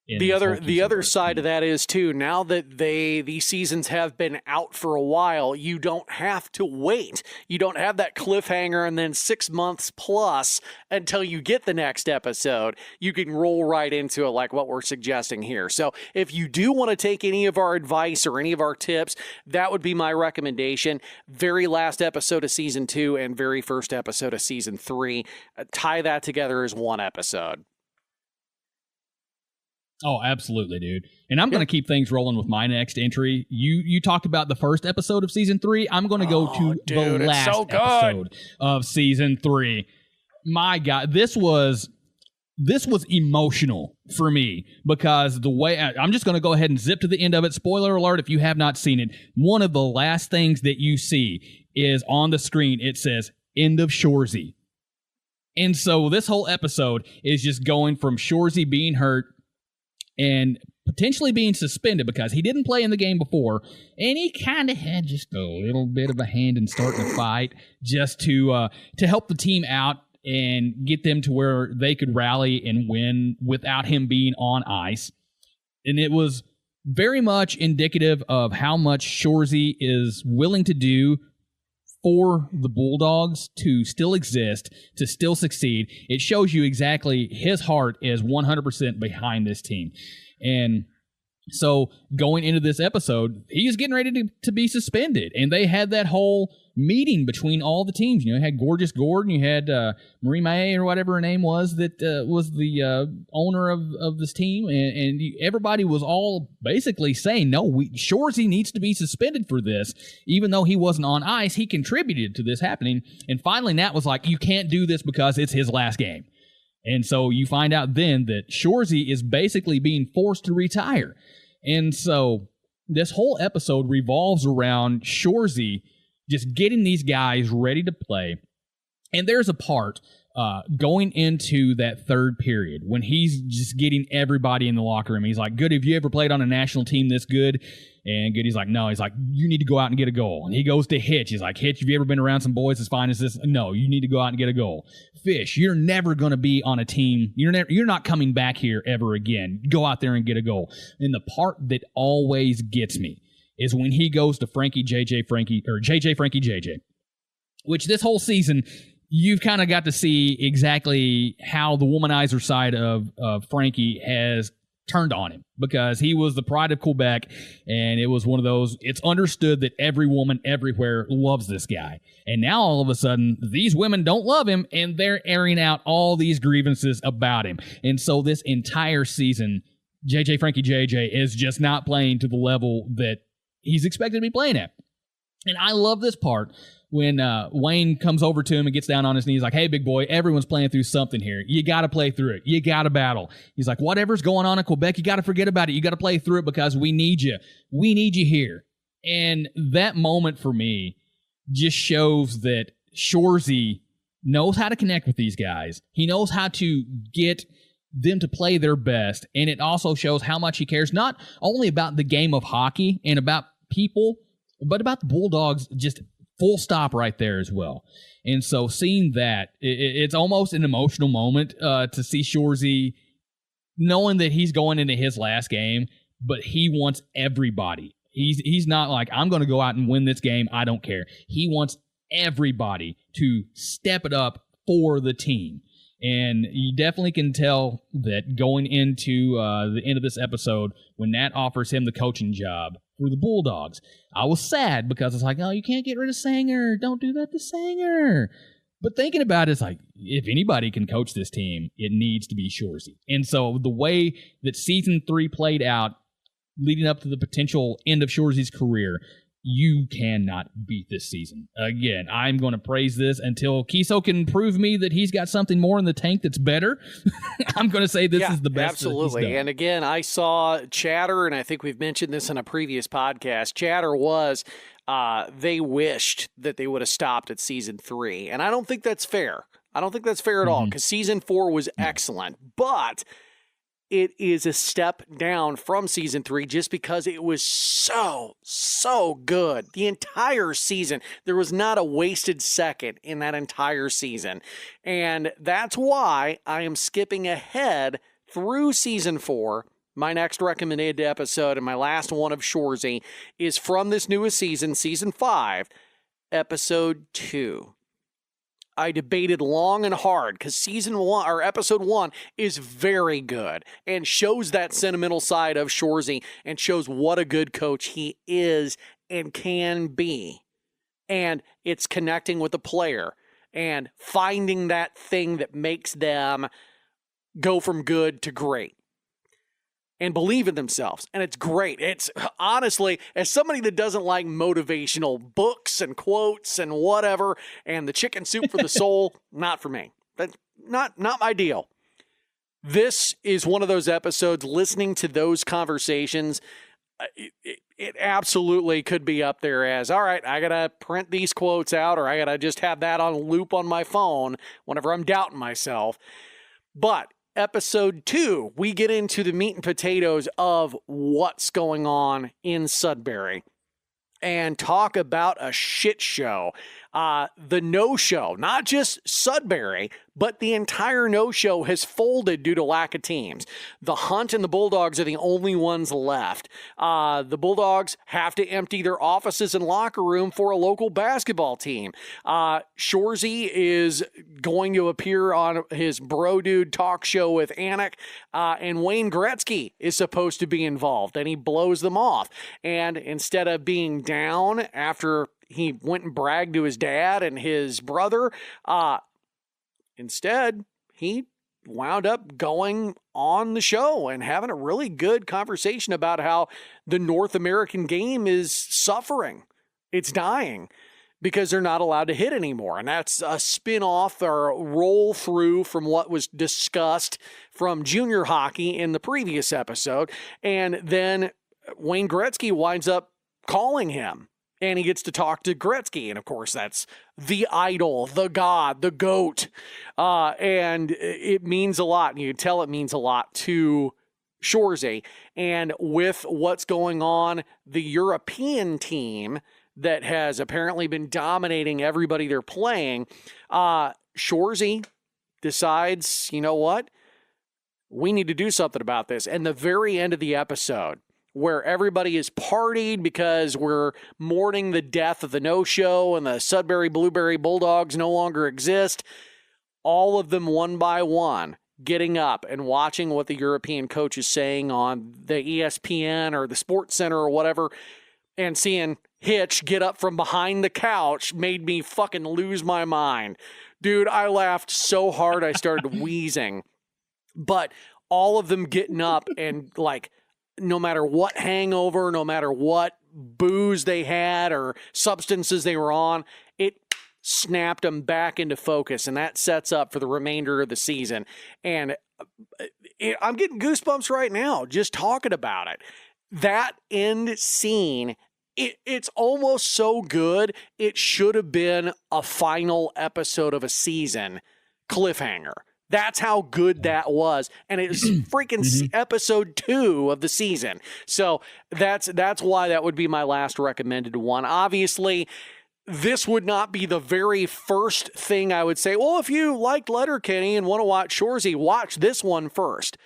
The other side of that is too, now that these seasons have been out for a while, you don't have to wait. You don't have that cliffhanger and then 6 months plus until you get the next episode. You can roll right into it like what we're suggesting here. So if you do want to take any of our advice or any of our tips, that would be my recommendation. Very last episode of season 2 and very first episode of season 3. Tie that together as one episode. Oh, absolutely, dude. And I'm going to keep things rolling with my next entry. You talked about the first episode of season 3. I'm going to go to the last episode of season 3. My God, this was emotional for me because the way I'm just going to go ahead and zip to the end of it. Spoiler alert, if you have not seen it, one of the last things that you see is on the screen. It says "End of Shoresy." And so this whole episode is just going from Shoresy being hurt and potentially being suspended because he didn't play in the game before, and he kind of had just a little bit of a hand in starting the fight just to help the team out and get them to where they could rally and win without him being on ice. And it was very much indicative of how much Shoresy is willing to do for the Bulldogs to still exist, to still succeed. It shows you exactly his heart is 100% behind this team. And so going into this episode, he's getting ready to be suspended. And they had that whole meeting between all the teams. You had Gorgeous Gordon, you had Marie May or whatever her name was that was the owner of this team. And everybody was all basically saying, no, Shoresy needs to be suspended for this. Even though he wasn't on ice, he contributed to this happening. And finally, Nat was like, you can't do this because it's his last game. And so you find out then that Shoresy is basically being forced to retire. And so this whole episode revolves around Shoresy just getting these guys ready to play. And there's a part going into that third period when he's just getting everybody in the locker room. He's like, Good, have you ever played on a national team this good? And Goody's like, no. He's like, you need to go out and get a goal. And he goes to Hitch. He's like, Hitch, have you ever been around some boys as fine as this? No, you need to go out and get a goal. Fish, you're never going to be on a team. You're not coming back here ever again. Go out there and get a goal. And the part that always gets me is when he goes to JJ Frankie, which this whole season, you've kind of got to see exactly how the womanizer side of Frankie has turned on him, because he was the pride of Quebec, and it was one of those, it's understood that every woman everywhere loves this guy. And now all of a sudden, these women don't love him, and they're airing out all these grievances about him. And so this entire season, Frankie JJ is just not playing to the level that he's expected to be playing at. And I love this part when Wayne comes over to him and gets down on his knees like, hey, big boy, everyone's playing through something here. You got to play through it. You got to battle. He's like, whatever's going on in Quebec, you got to forget about it. You got to play through it because we need you. We need you here. And that moment for me just shows that Shoresy knows how to connect with these guys. He knows how to get them to play their best. And it also shows how much he cares, not only about the game of hockey and about people, but about the Bulldogs, just full stop right there as well. And so seeing that, it's almost an emotional moment to see Shoresy knowing that he's going into his last game, but he wants everybody. He's not like, I'm going to go out and win this game. I don't care. He wants everybody to step it up for the team. And you definitely can tell that going into the end of this episode, when Nat offers him the coaching job for the Bulldogs, I was sad because it's like, oh, you can't get rid of Sanger. Don't do that to Sanger. But thinking about it, it's like, if anybody can coach this team, it needs to be Shoresy. And so the way that Season 3 played out, leading up to the potential end of Shoresy's career, you cannot beat this season. Again, I'm going to praise this until Keeso can prove me that he's got something more in the tank that's better. I'm going to say this is the best. Absolutely. And again, I saw chatter, and I think we've mentioned this in a previous podcast. Chatter was they wished that they would have stopped at Season 3. And I don't think that's fair. I don't think that's fair at all, because Season 4 was excellent. But it is a step down from Season 3 just because it was so good. The entire season, there was not a wasted second in that entire season. And that's why I am skipping ahead through Season 4 my next recommended episode and my last one of Shoresy is from this newest season, season 5, episode 2. I debated long and hard because season 1 or episode 1 is very good and shows that sentimental side of Shoresy and shows what a good coach he is and can be. And it's connecting with the player and finding that thing that makes them go from good to great and believe in themselves. And it's great. It's honestly, as somebody that doesn't like motivational books and quotes and whatever, and the chicken soup for the soul, not for me. That's not my deal. This is one of those episodes, listening to those conversations, it absolutely could be up there as, all right, I got to print these quotes out, or I got to just have that on loop on my phone whenever I'm doubting myself. But episode 2, we get into the meat and potatoes of what's going on in Sudbury and talk about a shit show. The no-show, not just Sudbury, but the entire no-show has folded due to lack of teams. The Hunt and the Bulldogs are the only ones left. The Bulldogs have to empty their offices and locker room for a local basketball team. Shoresy is going to appear on his Bro Dude talk show with Anik, and Wayne Gretzky is supposed to be involved, and he blows them off. And instead of being down after he went and bragged to his dad and his brother, instead, he wound up going on the show and having a really good conversation about how the North American game is suffering. It's dying because they're not allowed to hit anymore. And that's a spin-off or roll through from what was discussed from junior hockey in the previous episode. And then Wayne Gretzky winds up calling him. And he gets to talk to Gretzky. And, of course, that's the idol, the god, the GOAT. And it means a lot. And you can tell it means a lot to Shoresy. And with what's going on, the European team that has apparently been dominating everybody they're playing, Shoresy decides, you know what? We need to do something about this. And the very end of the episode, where everybody is partied because we're mourning the death of the no-show and the Sudbury Blueberry Bulldogs no longer exist, all of them one by one getting up and watching what the European coach is saying on the ESPN or the Sports Center or whatever, and seeing Hitch get up from behind the couch made me fucking lose my mind. Dude, I laughed so hard I started wheezing. But all of them getting up and, like, no matter what hangover, no matter what booze they had or substances they were on, it snapped them back into focus, and that sets up for the remainder of the season. And I'm getting goosebumps right now just talking about it. That end scene, it's almost so good, it should have been a final episode of a season cliffhanger. That's how good that was. And it was freaking episode 2 of the season. So that's why that would be my last recommended one. Obviously, this would not be the very first thing I would say, well, if you liked Letterkenny and want to watch Shoresy, watch this one first.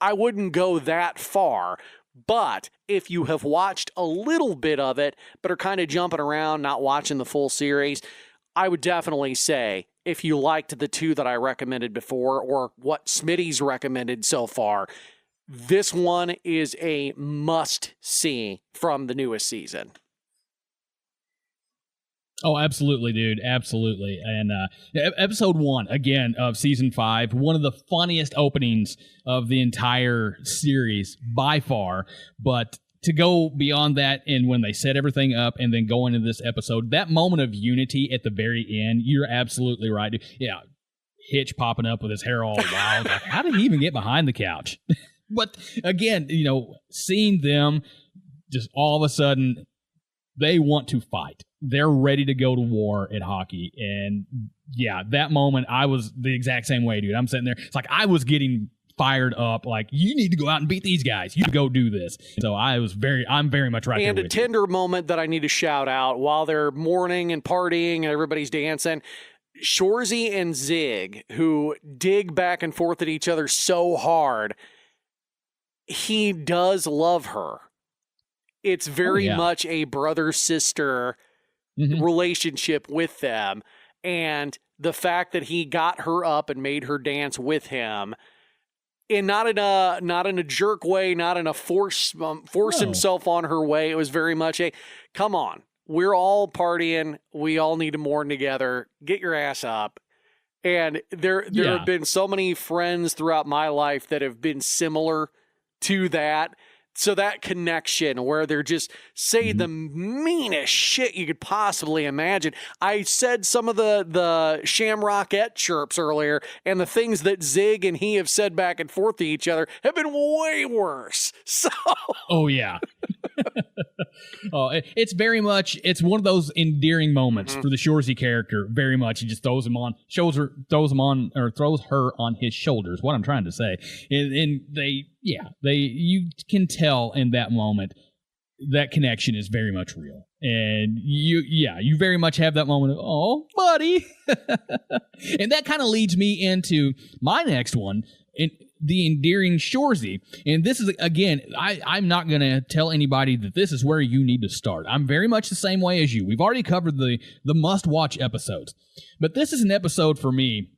I wouldn't go that far. But if you have watched a little bit of it, but are kind of jumping around, not watching the full series, I would definitely say, if you liked the 2 that I recommended before, or what Smitty's recommended so far, this one is a must-see from the newest season. Oh, absolutely, dude. Absolutely. And episode 1, again, of season 5, one of the funniest openings of the entire series by far. But to go beyond that, and when they set everything up and then go into this episode, that moment of unity at the very end, you're absolutely right, dude. Yeah, Hitch popping up with his hair all wild. Like, how did he even get behind the couch? But again, you know, seeing them just all of a sudden, they want to fight. They're ready to go to war at hockey. And yeah, that moment, I was the exact same way, dude. I'm sitting there. It's like I was getting fired up, like, you need to go out and beat these guys. You go do this. So I'm very much right there with you. And a tender moment that I need to shout out while they're mourning and partying and everybody's dancing. Shoresy and Zig, who dig back and forth at each other so hard, he does love her. It's very much a brother-sister relationship with them. And the fact that he got her up and made her dance with him, and not in a jerk way, not in a force himself on her way. It was very much a, come on, we're all partying. We all need to mourn together. Get your ass up. And there have been so many friends throughout my life that have been similar to that. So that connection where they're just saying the meanest shit you could possibly imagine. I said some of the Shamrockette chirps earlier, and the things that Zig and he have said back and forth to each other have been way worse. So, oh yeah. It's very much, it's one of those endearing moments for the Shoresy character. Very much, he just throws her on his shoulders. What I'm trying to say, and you can tell in that moment that connection is very much real, and you very much have that moment of, oh, buddy, and that kind of leads me into my next one. The endearing Shoresy. And this is, again, I'm not going to tell anybody that this is where you need to start. I'm very much the same way as you. We've already covered the must-watch episodes. But this is an episode for me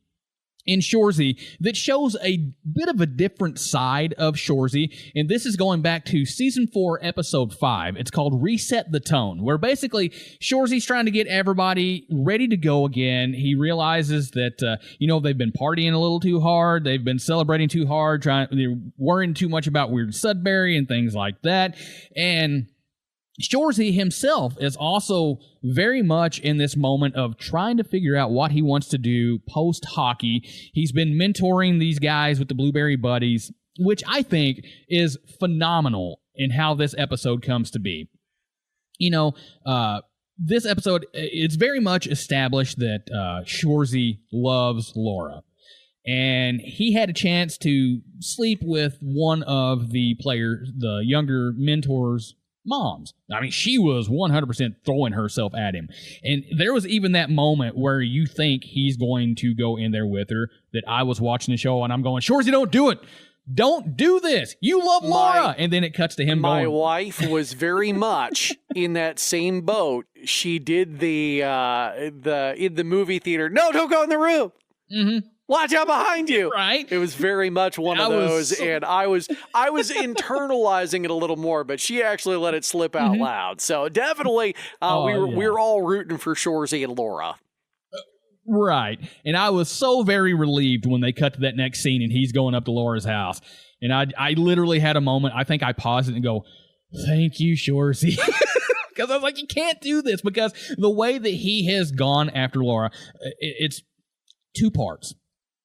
in Shoresy that shows a bit of a different side of Shoresy, and this is going back to Season 4, Episode 5. It's called Reset the Tone, where basically Shoresy's trying to get everybody ready to go again. He realizes that, they've been partying a little too hard, they've been celebrating too hard, they're worrying too much about Weird Sudbury and things like that, and Shoresy himself is also very much in this moment of trying to figure out what he wants to do post-hockey. He's been mentoring these guys with the Blueberry Buddies, which I think is phenomenal in how this episode comes to be. This episode, it's very much established that Shoresy loves Laura. And he had a chance to sleep with one of the players, the younger mentors' moms. I mean, she was 100% throwing herself at him. And there was even that moment where you think he's going to go in there with her, that I was watching the show and I'm going, Shoresy, don't do it. Don't do this. You love Laura. And then it cuts to him going. My wife was very much in that same boat. She did in the movie theater. No, don't go in the room. Mm-hmm. Watch out behind you. Right. It was very much one of those, and I was internalizing it a little more, but she actually let it slip out loud. So definitely, we were all rooting for Shoresy and Laura. Right. And I was so very relieved when they cut to that next scene and he's going up to Laura's house. And I literally had a moment, I think I paused it and go, thank you, Shoresy. Because I was like, you can't do this, because the way that he has gone after Laura, it's two parts.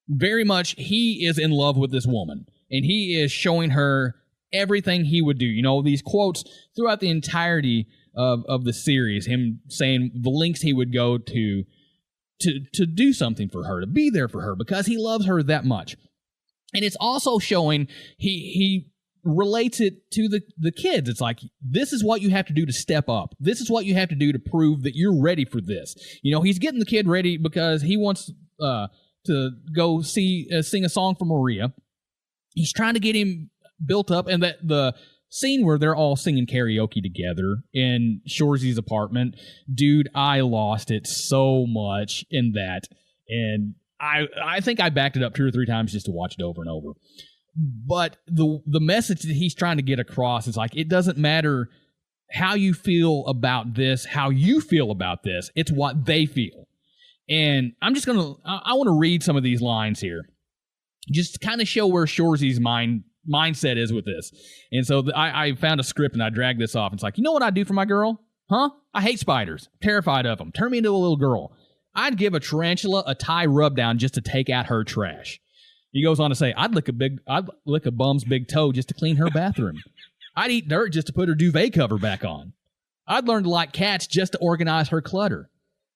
Very much, he is in love with this woman, and he is showing her everything he would do. These quotes throughout the entirety of the series, him saying the lengths he would go to do something for her, to be there for her, because he loves her that much. And it's also showing he relates it to the kids. It's like, this is what you have to do to step up. This is what you have to do to prove that you're ready for this. He's getting the kid ready because he wants to go sing a song for Maria. He's trying to get him built up, and that the scene where they're all singing karaoke together in Shoresy's apartment, dude, I lost it so much in that, and I think I backed it up 2 or 3 times just to watch it over and over. But the message that he's trying to get across is like, it doesn't matter how you feel about this, how you feel about this, it's what they feel. And I want to read some of these lines here, just to kind of show where Shoresy's mindset is with this. And so I found a script and I dragged this off. It's like, you know what I'd do for my girl? Huh? I hate spiders. Terrified of them. Turn me into a little girl. I'd give a tarantula a Thai rub down just to take out her trash. He goes on to say, I'd lick a bum's big toe just to clean her bathroom. I'd eat dirt just to put her duvet cover back on. I'd learn to like cats just to organize her clutter.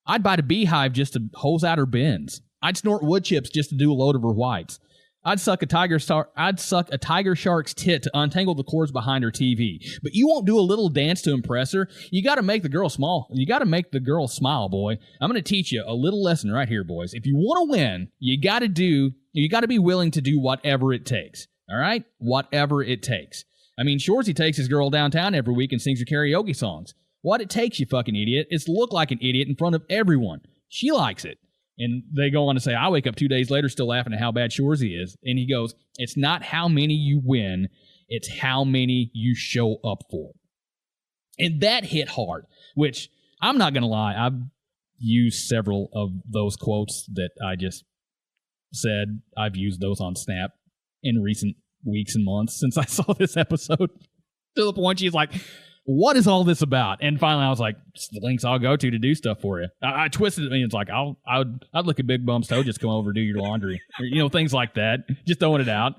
I'd bite a beehive just to hose out her bins. I'd snort wood chips just to do a load of her whites. I'd suck a tiger shark's tit to untangle the cords behind her TV. But you won't do a little dance to impress her. You got to make the girl smile. You got to make the girl smile, boy. I'm going to teach you a little lesson right here, boys. If you want to win, you got to be willing to do whatever it takes. All right? Whatever it takes. I mean, Shoresy takes his girl downtown every week and sings her karaoke songs. What it takes, you fucking idiot, is to look like an idiot in front of everyone. She likes it. And they go on to say, I wake up 2 days later still laughing at how bad Shoresy is. And he goes, it's not how many you win, it's how many you show up for. And that hit hard, which I'm not going to lie, I've used several of those quotes that I just said. I've used those on Snap in recent weeks and months since I saw this episode, to the point she's like, what is all this about? And finally I was like, it's the links I'll go to do stuff for you. I twisted it, and it's like, I'd look at Big Bum's toe, just come over, do your laundry, or, things like that, just throwing it out.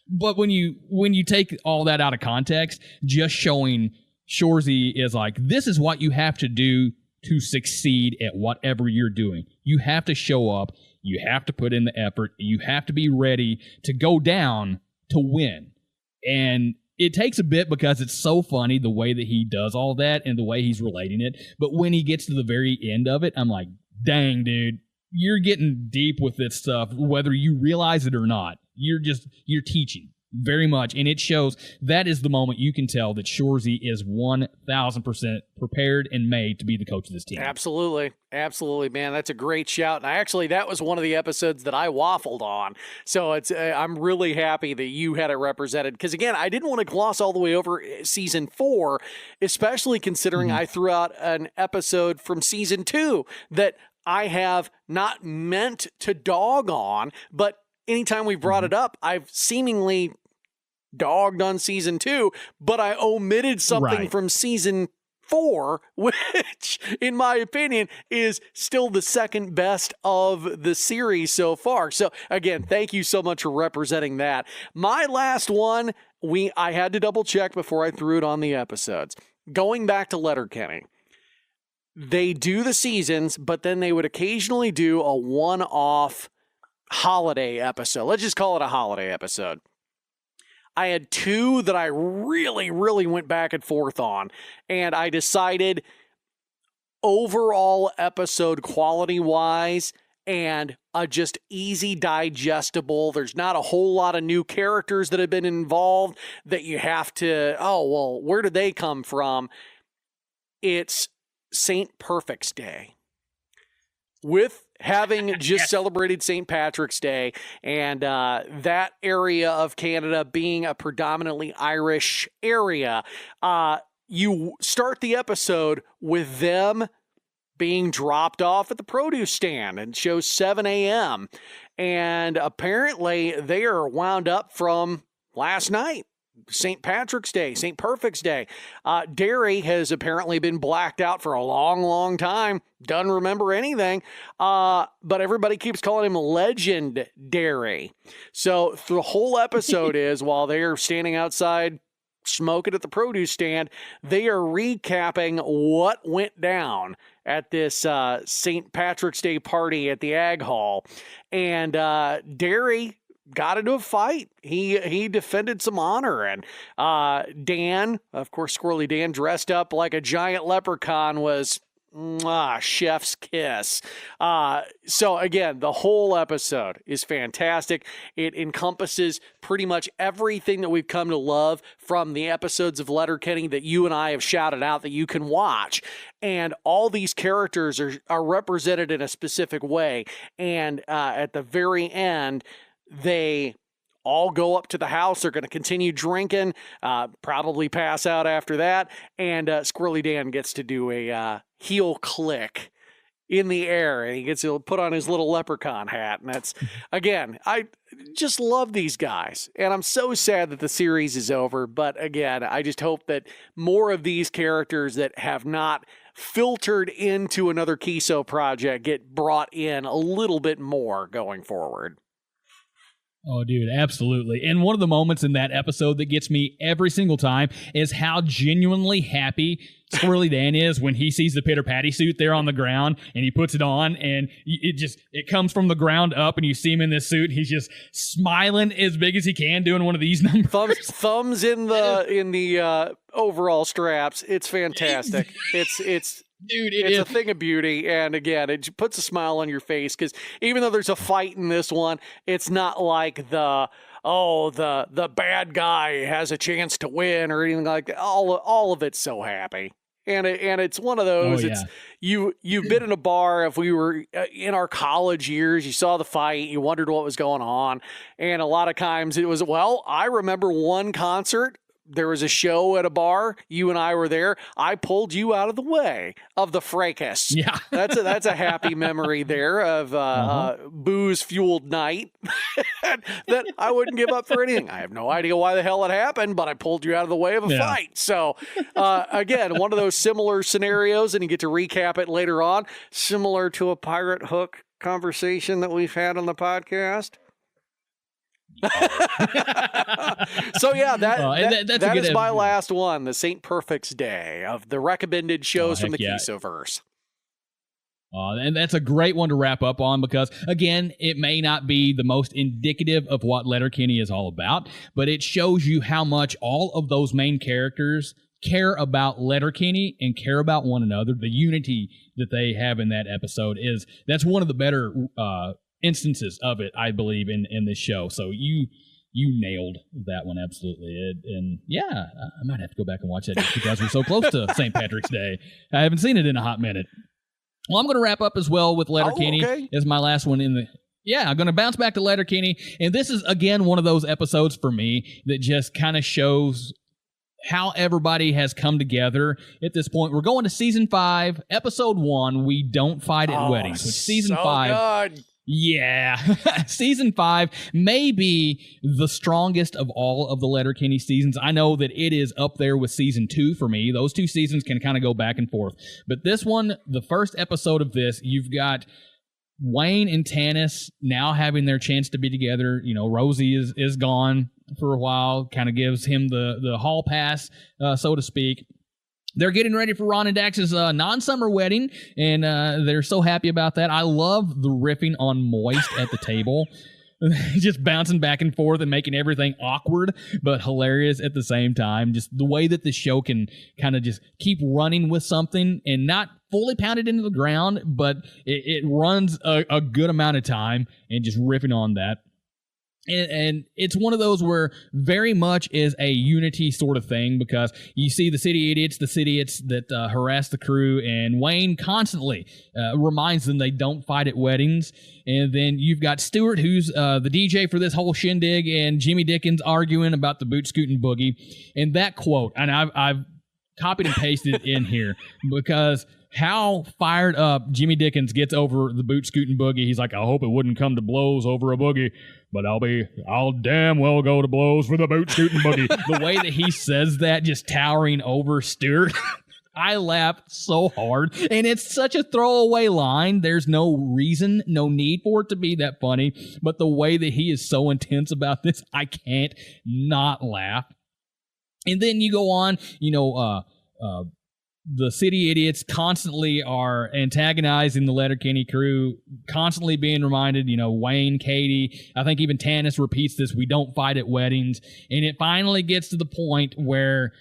But when you take all that out of context, just showing Shoresy is like, this is what you have to do to succeed at whatever you're doing. You have to show up, you have to put in the effort, you have to be ready to go down to win. And it takes a bit because it's so funny the way that he does all that and the way he's relating it. But when he gets to the very end of it, I'm like, dang, dude, you're getting deep with this stuff, whether you realize it or not. You're teaching very much. And it shows. That is the moment you can tell that Shoresy is 1,000% prepared and made to be the coach of this team. Absolutely. Absolutely, man. That's a great shout. And that was one of the episodes that I waffled on. So I'm really happy that you had it represented. Because, again, I didn't want to gloss all the way over season 4, especially considering I threw out an episode from season 2 that I have not meant to dog on, but anytime we brought it up, I've seemingly dogged on season 2, but I omitted something from season 4, which, in my opinion, is still the second best of the series so far. So, again, thank you so much for representing that. My last one, I had to double check before I threw it on the episodes. Going back to Letterkenny, they do the seasons, but then they would occasionally do a one-off holiday episode. Let's just call it a holiday episode. I had 2 that I really, really went back and forth on, and I decided overall episode quality-wise and a just easy digestible. There's not a whole lot of new characters that have been involved that you have to, where did they come from? It's St. Perfect's Day. With having just celebrated St. Patrick's Day and that area of Canada being a predominantly Irish area, you start the episode with them being dropped off at the produce stand, and shows 7 a.m. And apparently they are wound up from last night. St. Patrick's Day, St. Perfect's Day. Derry has apparently been blacked out for a long, long time. Doesn't remember anything. But everybody keeps calling him Legend Derry. So the whole episode is, while they are standing outside smoking at the produce stand, they are recapping what went down at this St. Patrick's Day party at the Ag Hall. And Derry got into a fight. He defended some honor, and Dan, of course, Squirrely Dan, dressed up like a giant leprechaun, was chef's kiss. So again, the whole episode is fantastic. It encompasses pretty much everything that we've come to love from the episodes of Letterkenny that you and I have shouted out that you can watch. And all these characters are represented in a specific way. And at the very end, they all go up to the house. They're going to continue drinking, probably pass out after that. And Squirrely Dan gets to do a heel click in the air, and he gets to put on his little leprechaun hat. And that's, again, I just love these guys. And I'm so sad that the series is over. But again, I just hope that more of these characters that have not filtered into another Keeso project get brought in a little bit more going forward. Oh, dude, absolutely. And one of the moments in that episode that gets me every single time is how genuinely happy Squirrely Dan is when he sees the Pitter Patty suit there on the ground, and he puts it on, and it comes from the ground up, and you see him in this suit. He's just smiling as big as he can, doing one of these numbers. Thumbs in the overall straps. It's fantastic. It's Dude, it's a thing of beauty, and again, it puts a smile on your face, because even though there's a fight in this one, it's not like the the bad guy has a chance to win or anything like that. All of it's so happy. And it's one of those. It's you've been in a bar. If we were in our college years, you saw the fight, you wondered what was going on, and a lot of times it was, well, I remember one concert. There was a show at a bar. You and I were there. I pulled you out of the way of the fracas. Yeah, that's a happy memory there of booze-fueled night that I wouldn't give up for anything. I have no idea why the hell it happened, but I pulled you out of the way of a fight. So, again, one of those similar scenarios, and you get to recap it later on, similar to a pirate hook conversation that we've had on the podcast. So yeah, that is my last one, the St. Perfect's Day of the recommended shows from the Keesoverse. And that's a great one to wrap up on because, again, it may not be the most indicative of what Letterkenny is all about, but it shows you how much all of those main characters care about Letterkenny and care about one another. The unity that they have in that episode that's one of the better instances of it, I believe, in this show. So you nailed that one absolutely. And yeah, I might have to go back and watch that just because we're so close to St. Patrick's Day. I haven't seen it in a hot minute. Well, I'm going to wrap up as well with Letterkenny as my last one in the... Yeah, I'm going to bounce back to Letterkenny. And this is, again, one of those episodes for me that just kind of shows how everybody has come together at this point. We're going to Season 5, Episode 1, We Don't Fight at Weddings, which Season 5... Good. Yeah, Season 5 may be the strongest of all of the Letterkenny seasons. I know that it is up there with Season 2 for me. Those two seasons can kind of go back and forth. But this one, the first episode of this, you've got Wayne and Tanis now having their chance to be together. You know, Rosie is gone for a while, kind of gives him the hall pass, so to speak. They're getting ready for Ron and Dax's non-summer wedding, and they're so happy about that. I love the riffing on Moist at the table. Just bouncing back and forth and making everything awkward, but hilarious at the same time. Just the way that the show can kind of just keep running with something and not fully pound it into the ground, but it runs a good amount of time and just riffing on that. And it's one of those where very much is a unity sort of thing because you see the city idiots that harass the crew, and Wayne constantly reminds them they don't fight at weddings. And then you've got Stuart, who's the DJ for this whole shindig, and Jimmy Dickens arguing about the boot scooting boogie. And that quote, and I've copied and pasted it in here because how fired up Jimmy Dickens gets over the boot scooting boogie. He's like, I hope it wouldn't come to blows over a boogie, but I'll damn well go to blows for the boot scooting boogie. The way that he says that, just towering over Stuart, I laughed so hard. And it's such a throwaway line. There's no reason, no need for it to be that funny. But the way that he is so intense about this, I can't not laugh. And then you go on, the city idiots constantly are antagonizing the Letterkenny crew, constantly being reminded, Wayne, Katie, I think even Tanis repeats this, we don't fight at weddings. And it finally gets to the point where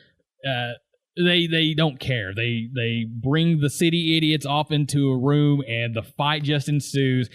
they don't care. They bring the city idiots off into a room and the fight just ensues.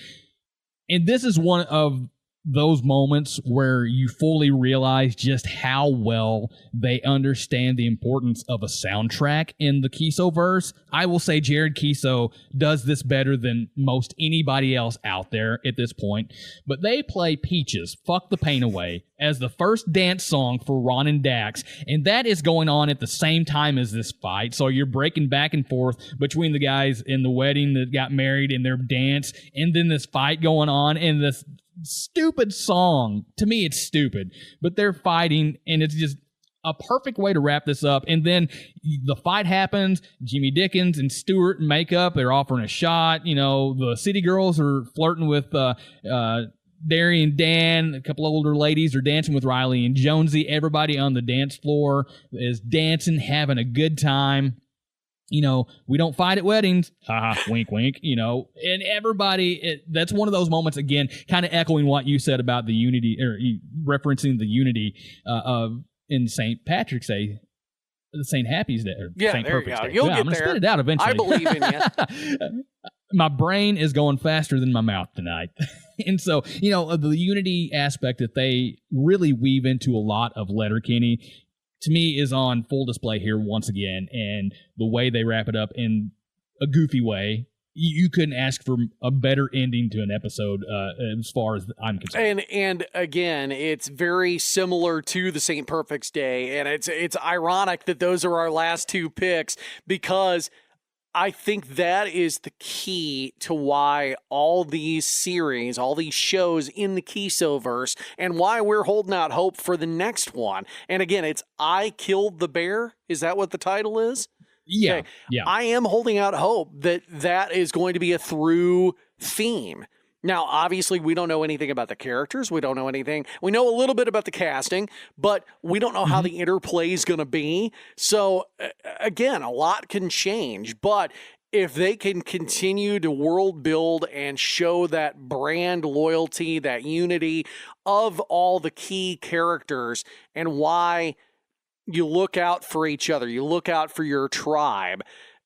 And this is one of those moments where you fully realize just how well they understand the importance of a soundtrack in the Keesoverse. I will say Jared Keeso does this better than most anybody else out there at this point. But they play Peaches, Fuck the Pain Away, as the first dance song for Ron and Dax, and that is going on at the same time as this fight. So you're breaking back and forth between the guys in the wedding that got married and their dance, and then this fight going on, and this stupid song. To me, it's stupid, but they're fighting, and it's just a perfect way to wrap this up. And then the fight happens. Jimmy Dickens and Stuart make up. They're offering a shot. The city girls are flirting with Derry and Dan. A couple of older ladies are dancing with Riley and Jonesy. Everybody on the dance floor is dancing, having a good time. We don't fight at weddings. Haha, wink, wink, and everybody, that's one of those moments, again, kind of echoing what you said about the unity, or referencing the unity in St. Patrick's Day. St. Happy's Day. St. Perfect's Day. Day. You'll get I'm going to there. spit it out eventually. I believe in you. My brain is going faster than my mouth tonight. And so, the unity aspect that they really weave into a lot of Letterkenny, to me, is on full display here once again. And the way they wrap it up in a goofy way, you couldn't ask for a better ending to an episode as far as I'm concerned. And again, it's very similar to the St. Perfect's Day, and it's ironic that those are our last two picks, because I think that is the key to why all these series, all these shows in the Keesoverse, and why we're holding out hope for the next one. And again, it's I Killed the Bear. Is that what the title is? Yeah, okay. Yeah. I am holding out hope that is going to be a through theme. Now, obviously, we don't know anything about the characters. We don't know anything. We know a little bit about the casting, but we don't know how the interplay is going to be. So, again, a lot can change. But if they can continue to world build and show that brand loyalty, that unity of all the key characters, and why you look out for each other, you look out for your tribe,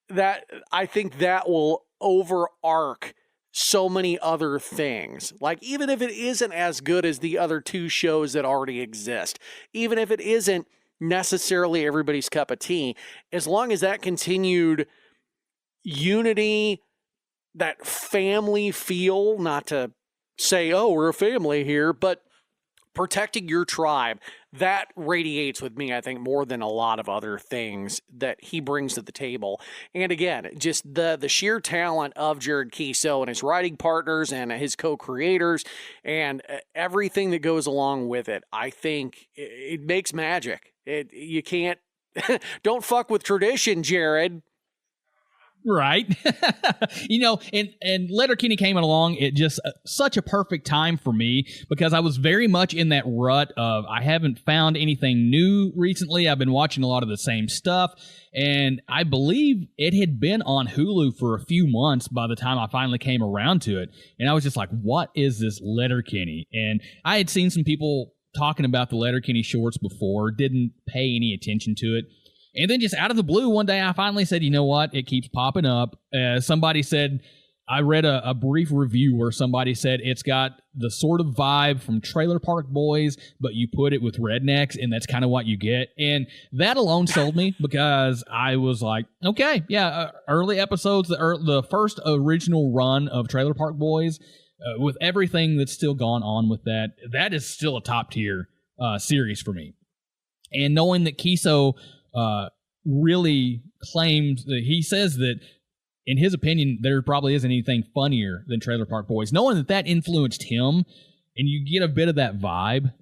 that I think that will overarch so many other things. Like, even if it isn't as good as the other two shows that already exist, even if it isn't necessarily everybody's cup of tea, as long as that continued unity, that family feel, not to say, oh, we're a family here, but protecting your tribe, that radiates with me, I think, more than a lot of other things that he brings to the table. And again, just the sheer talent of Jared Keeso and his writing partners and his co-creators and everything that goes along with it, I think it makes magic. You can't, don't fuck with tradition, Jared. Right. And Letterkenny came along at just such a perfect time for me, because I was very much in that rut of I haven't found anything new recently. I've been watching a lot of the same stuff, and I believe it had been on Hulu for a few months by the time I finally came around to it. And I was just like, what is this Letterkenny? And I had seen some people talking about the Letterkenny shorts before, didn't pay any attention to it. And then just out of the blue, one day I finally said, you know what? It keeps popping up. Somebody said, I read a brief review where somebody said it's got the sort of vibe from Trailer Park Boys, but you put it with rednecks, and that's kind of what you get. And that alone sold me, because I was like, okay, yeah, early episodes, the first original run of Trailer Park Boys, with everything that's still gone on with that, that is still a top tier series for me. And knowing that Keeso really claims that he says that, in his opinion, there probably isn't anything funnier than Trailer Park Boys. Knowing that influenced him, and you get a bit of that vibe,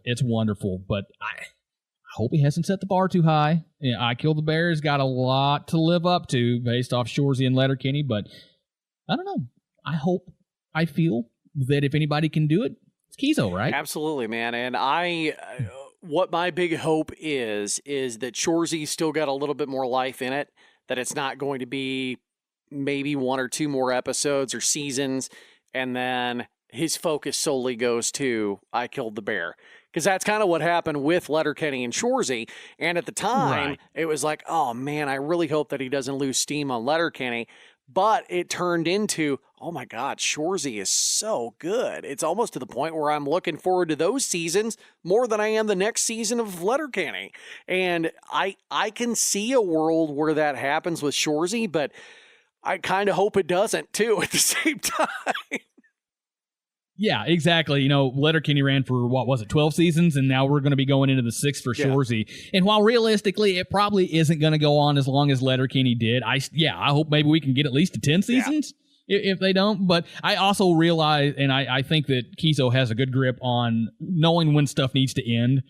it's wonderful. But I hope he hasn't set the bar too high. I Killed the Bear's got a lot to live up to based off Shoresy and Letterkenny, but I don't know. I feel that if anybody can do it, it's Keeso, right? Absolutely, man. And what my big hope is that Shoresy's still got a little bit more life in it, that it's not going to be maybe one or two more episodes or seasons, and then his focus solely goes to I Killed the Bear. Because that's kind of what happened with Letterkenny and Shoresy. And at the time, It was like, oh man, I really hope that he doesn't lose steam on Letterkenny. But it turned into, oh my God, Shoresy is so good. It's almost to the point where I'm looking forward to those seasons more than I am the next season of Letterkenny. And I can see a world where that happens with Shoresy, but I kind of hope it doesn't too at the same time. Yeah, exactly. Letterkenny ran for, 12 seasons, and now we're going to be going into the 6th for Shoresy. And while realistically, it probably isn't going to go on as long as Letterkenny did, I hope maybe we can get at least to 10 seasons if they don't. But I also realize, and I think that Keeso has a good grip on knowing when stuff needs to end.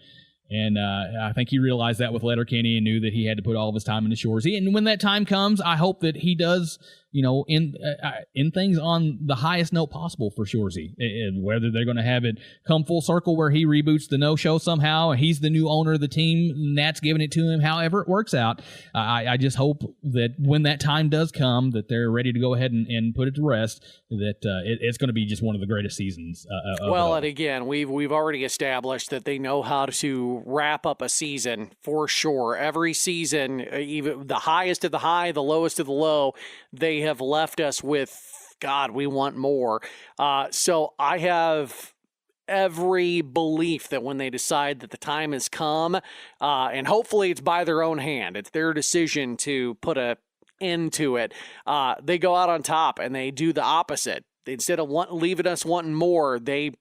And I think he realized that with Letterkenny and knew that he had to put all of his time into Shoresy. And when that time comes, I hope that he does, in things on the highest note possible for Shoresy. And whether they're going to have it come full circle where he reboots the no-show somehow, and he's the new owner of the team, and Nat's giving it to him, however it works out, I just hope that when that time does come, that they're ready to go ahead and put it to rest, that it's going to be just one of the greatest seasons. And again, we've already established that they know how to wrap up a season for sure. Every season, even the highest of the high, the lowest of the low, they have left us with, God, we want more. So I have every belief that when they decide that the time has come, and hopefully it's by their own hand, it's their decision to put an end to it, they go out on top and they do the opposite. Instead of leaving us wanting more, they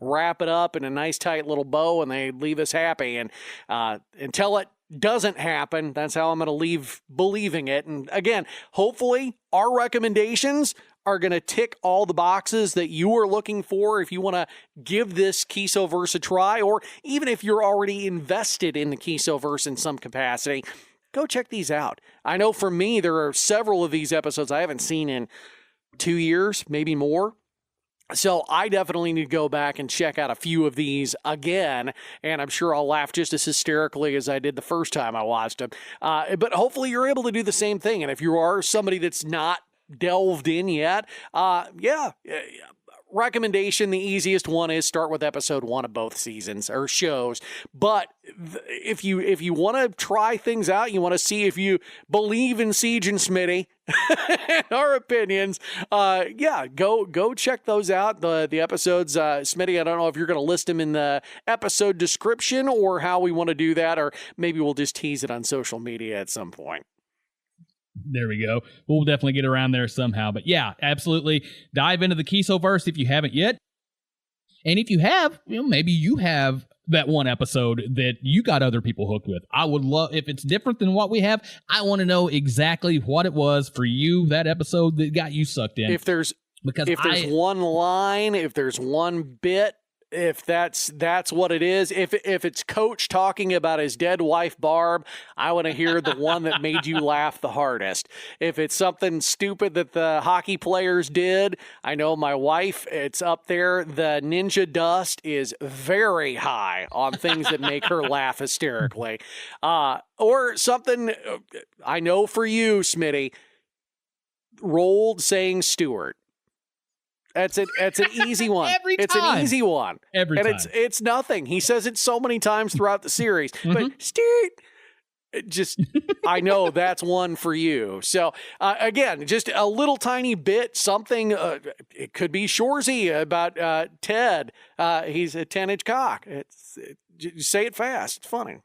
wrap it up in a nice tight little bow and they leave us happy. And until it doesn't happen, that's how I'm going to leave believing it. And again, hopefully our recommendations are going to tick all the boxes that you are looking for if you want to give this Keesoverse a try, or even if you're already invested in the Keesoverse in some capacity, go check these out. I know for me, there are several of these episodes I haven't seen in 2 years, maybe more. So I definitely need to go back and check out a few of these again, and I'm sure I'll laugh just as hysterically as I did the first time I watched them. But hopefully you're able to do the same thing. And if you are somebody that's not delved in yet, recommendation, the easiest one is start with episode 1 of both seasons or shows. But if you want to try things out, you want to see if you believe in Siege and Smitty, our opinions, go check those out. The episodes, Smitty, I don't know if you're going to list them in the episode description or how we want to do that, or maybe we'll just tease it on social media at some point. There we go. We'll definitely get around there somehow. But yeah, absolutely. Dive into the Keesoverse if you haven't yet. And if you have, maybe you have that one episode that you got other people hooked with. I would love, if it's different than what we have, I want to know exactly what it was for you, that episode that got you sucked in. If there's one line, if there's one bit, if that's what it is, if it's Coach talking about his dead wife Barb, I want to hear the one that made you laugh the hardest. If it's something stupid that the hockey players did, I know my wife, it's up there. The ninja dust is very high on things that make her laugh hysterically. Or something, I know for you, Smitty, Rolled saying Stewart. It's an easy one. Every time. It's an easy one. Every time. And it's nothing. He says it so many times throughout the series. But Stewart, I know that's one for you. So, again, just a little tiny bit, something, it could be Shoresy about Ted. He's a 10-inch cock. Say it fast. It's funny.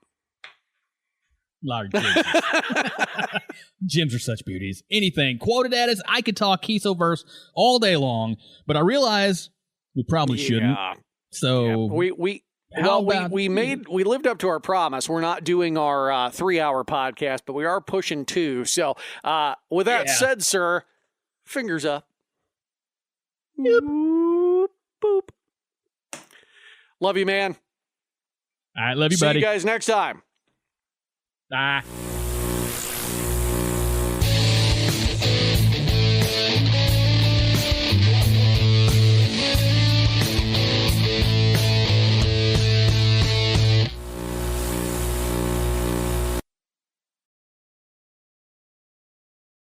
Large gyms. Gyms are such beauties. Anything quoted at us, I could talk Keesoverse all day long, but I realize we probably shouldn't. So we lived up to our promise. We're not doing our 3-hour podcast, but we are pushing 2. So with that said, sir, fingers up. Boop, boop. Love you, man. All right, love you, buddy. See you guys next time. Bye.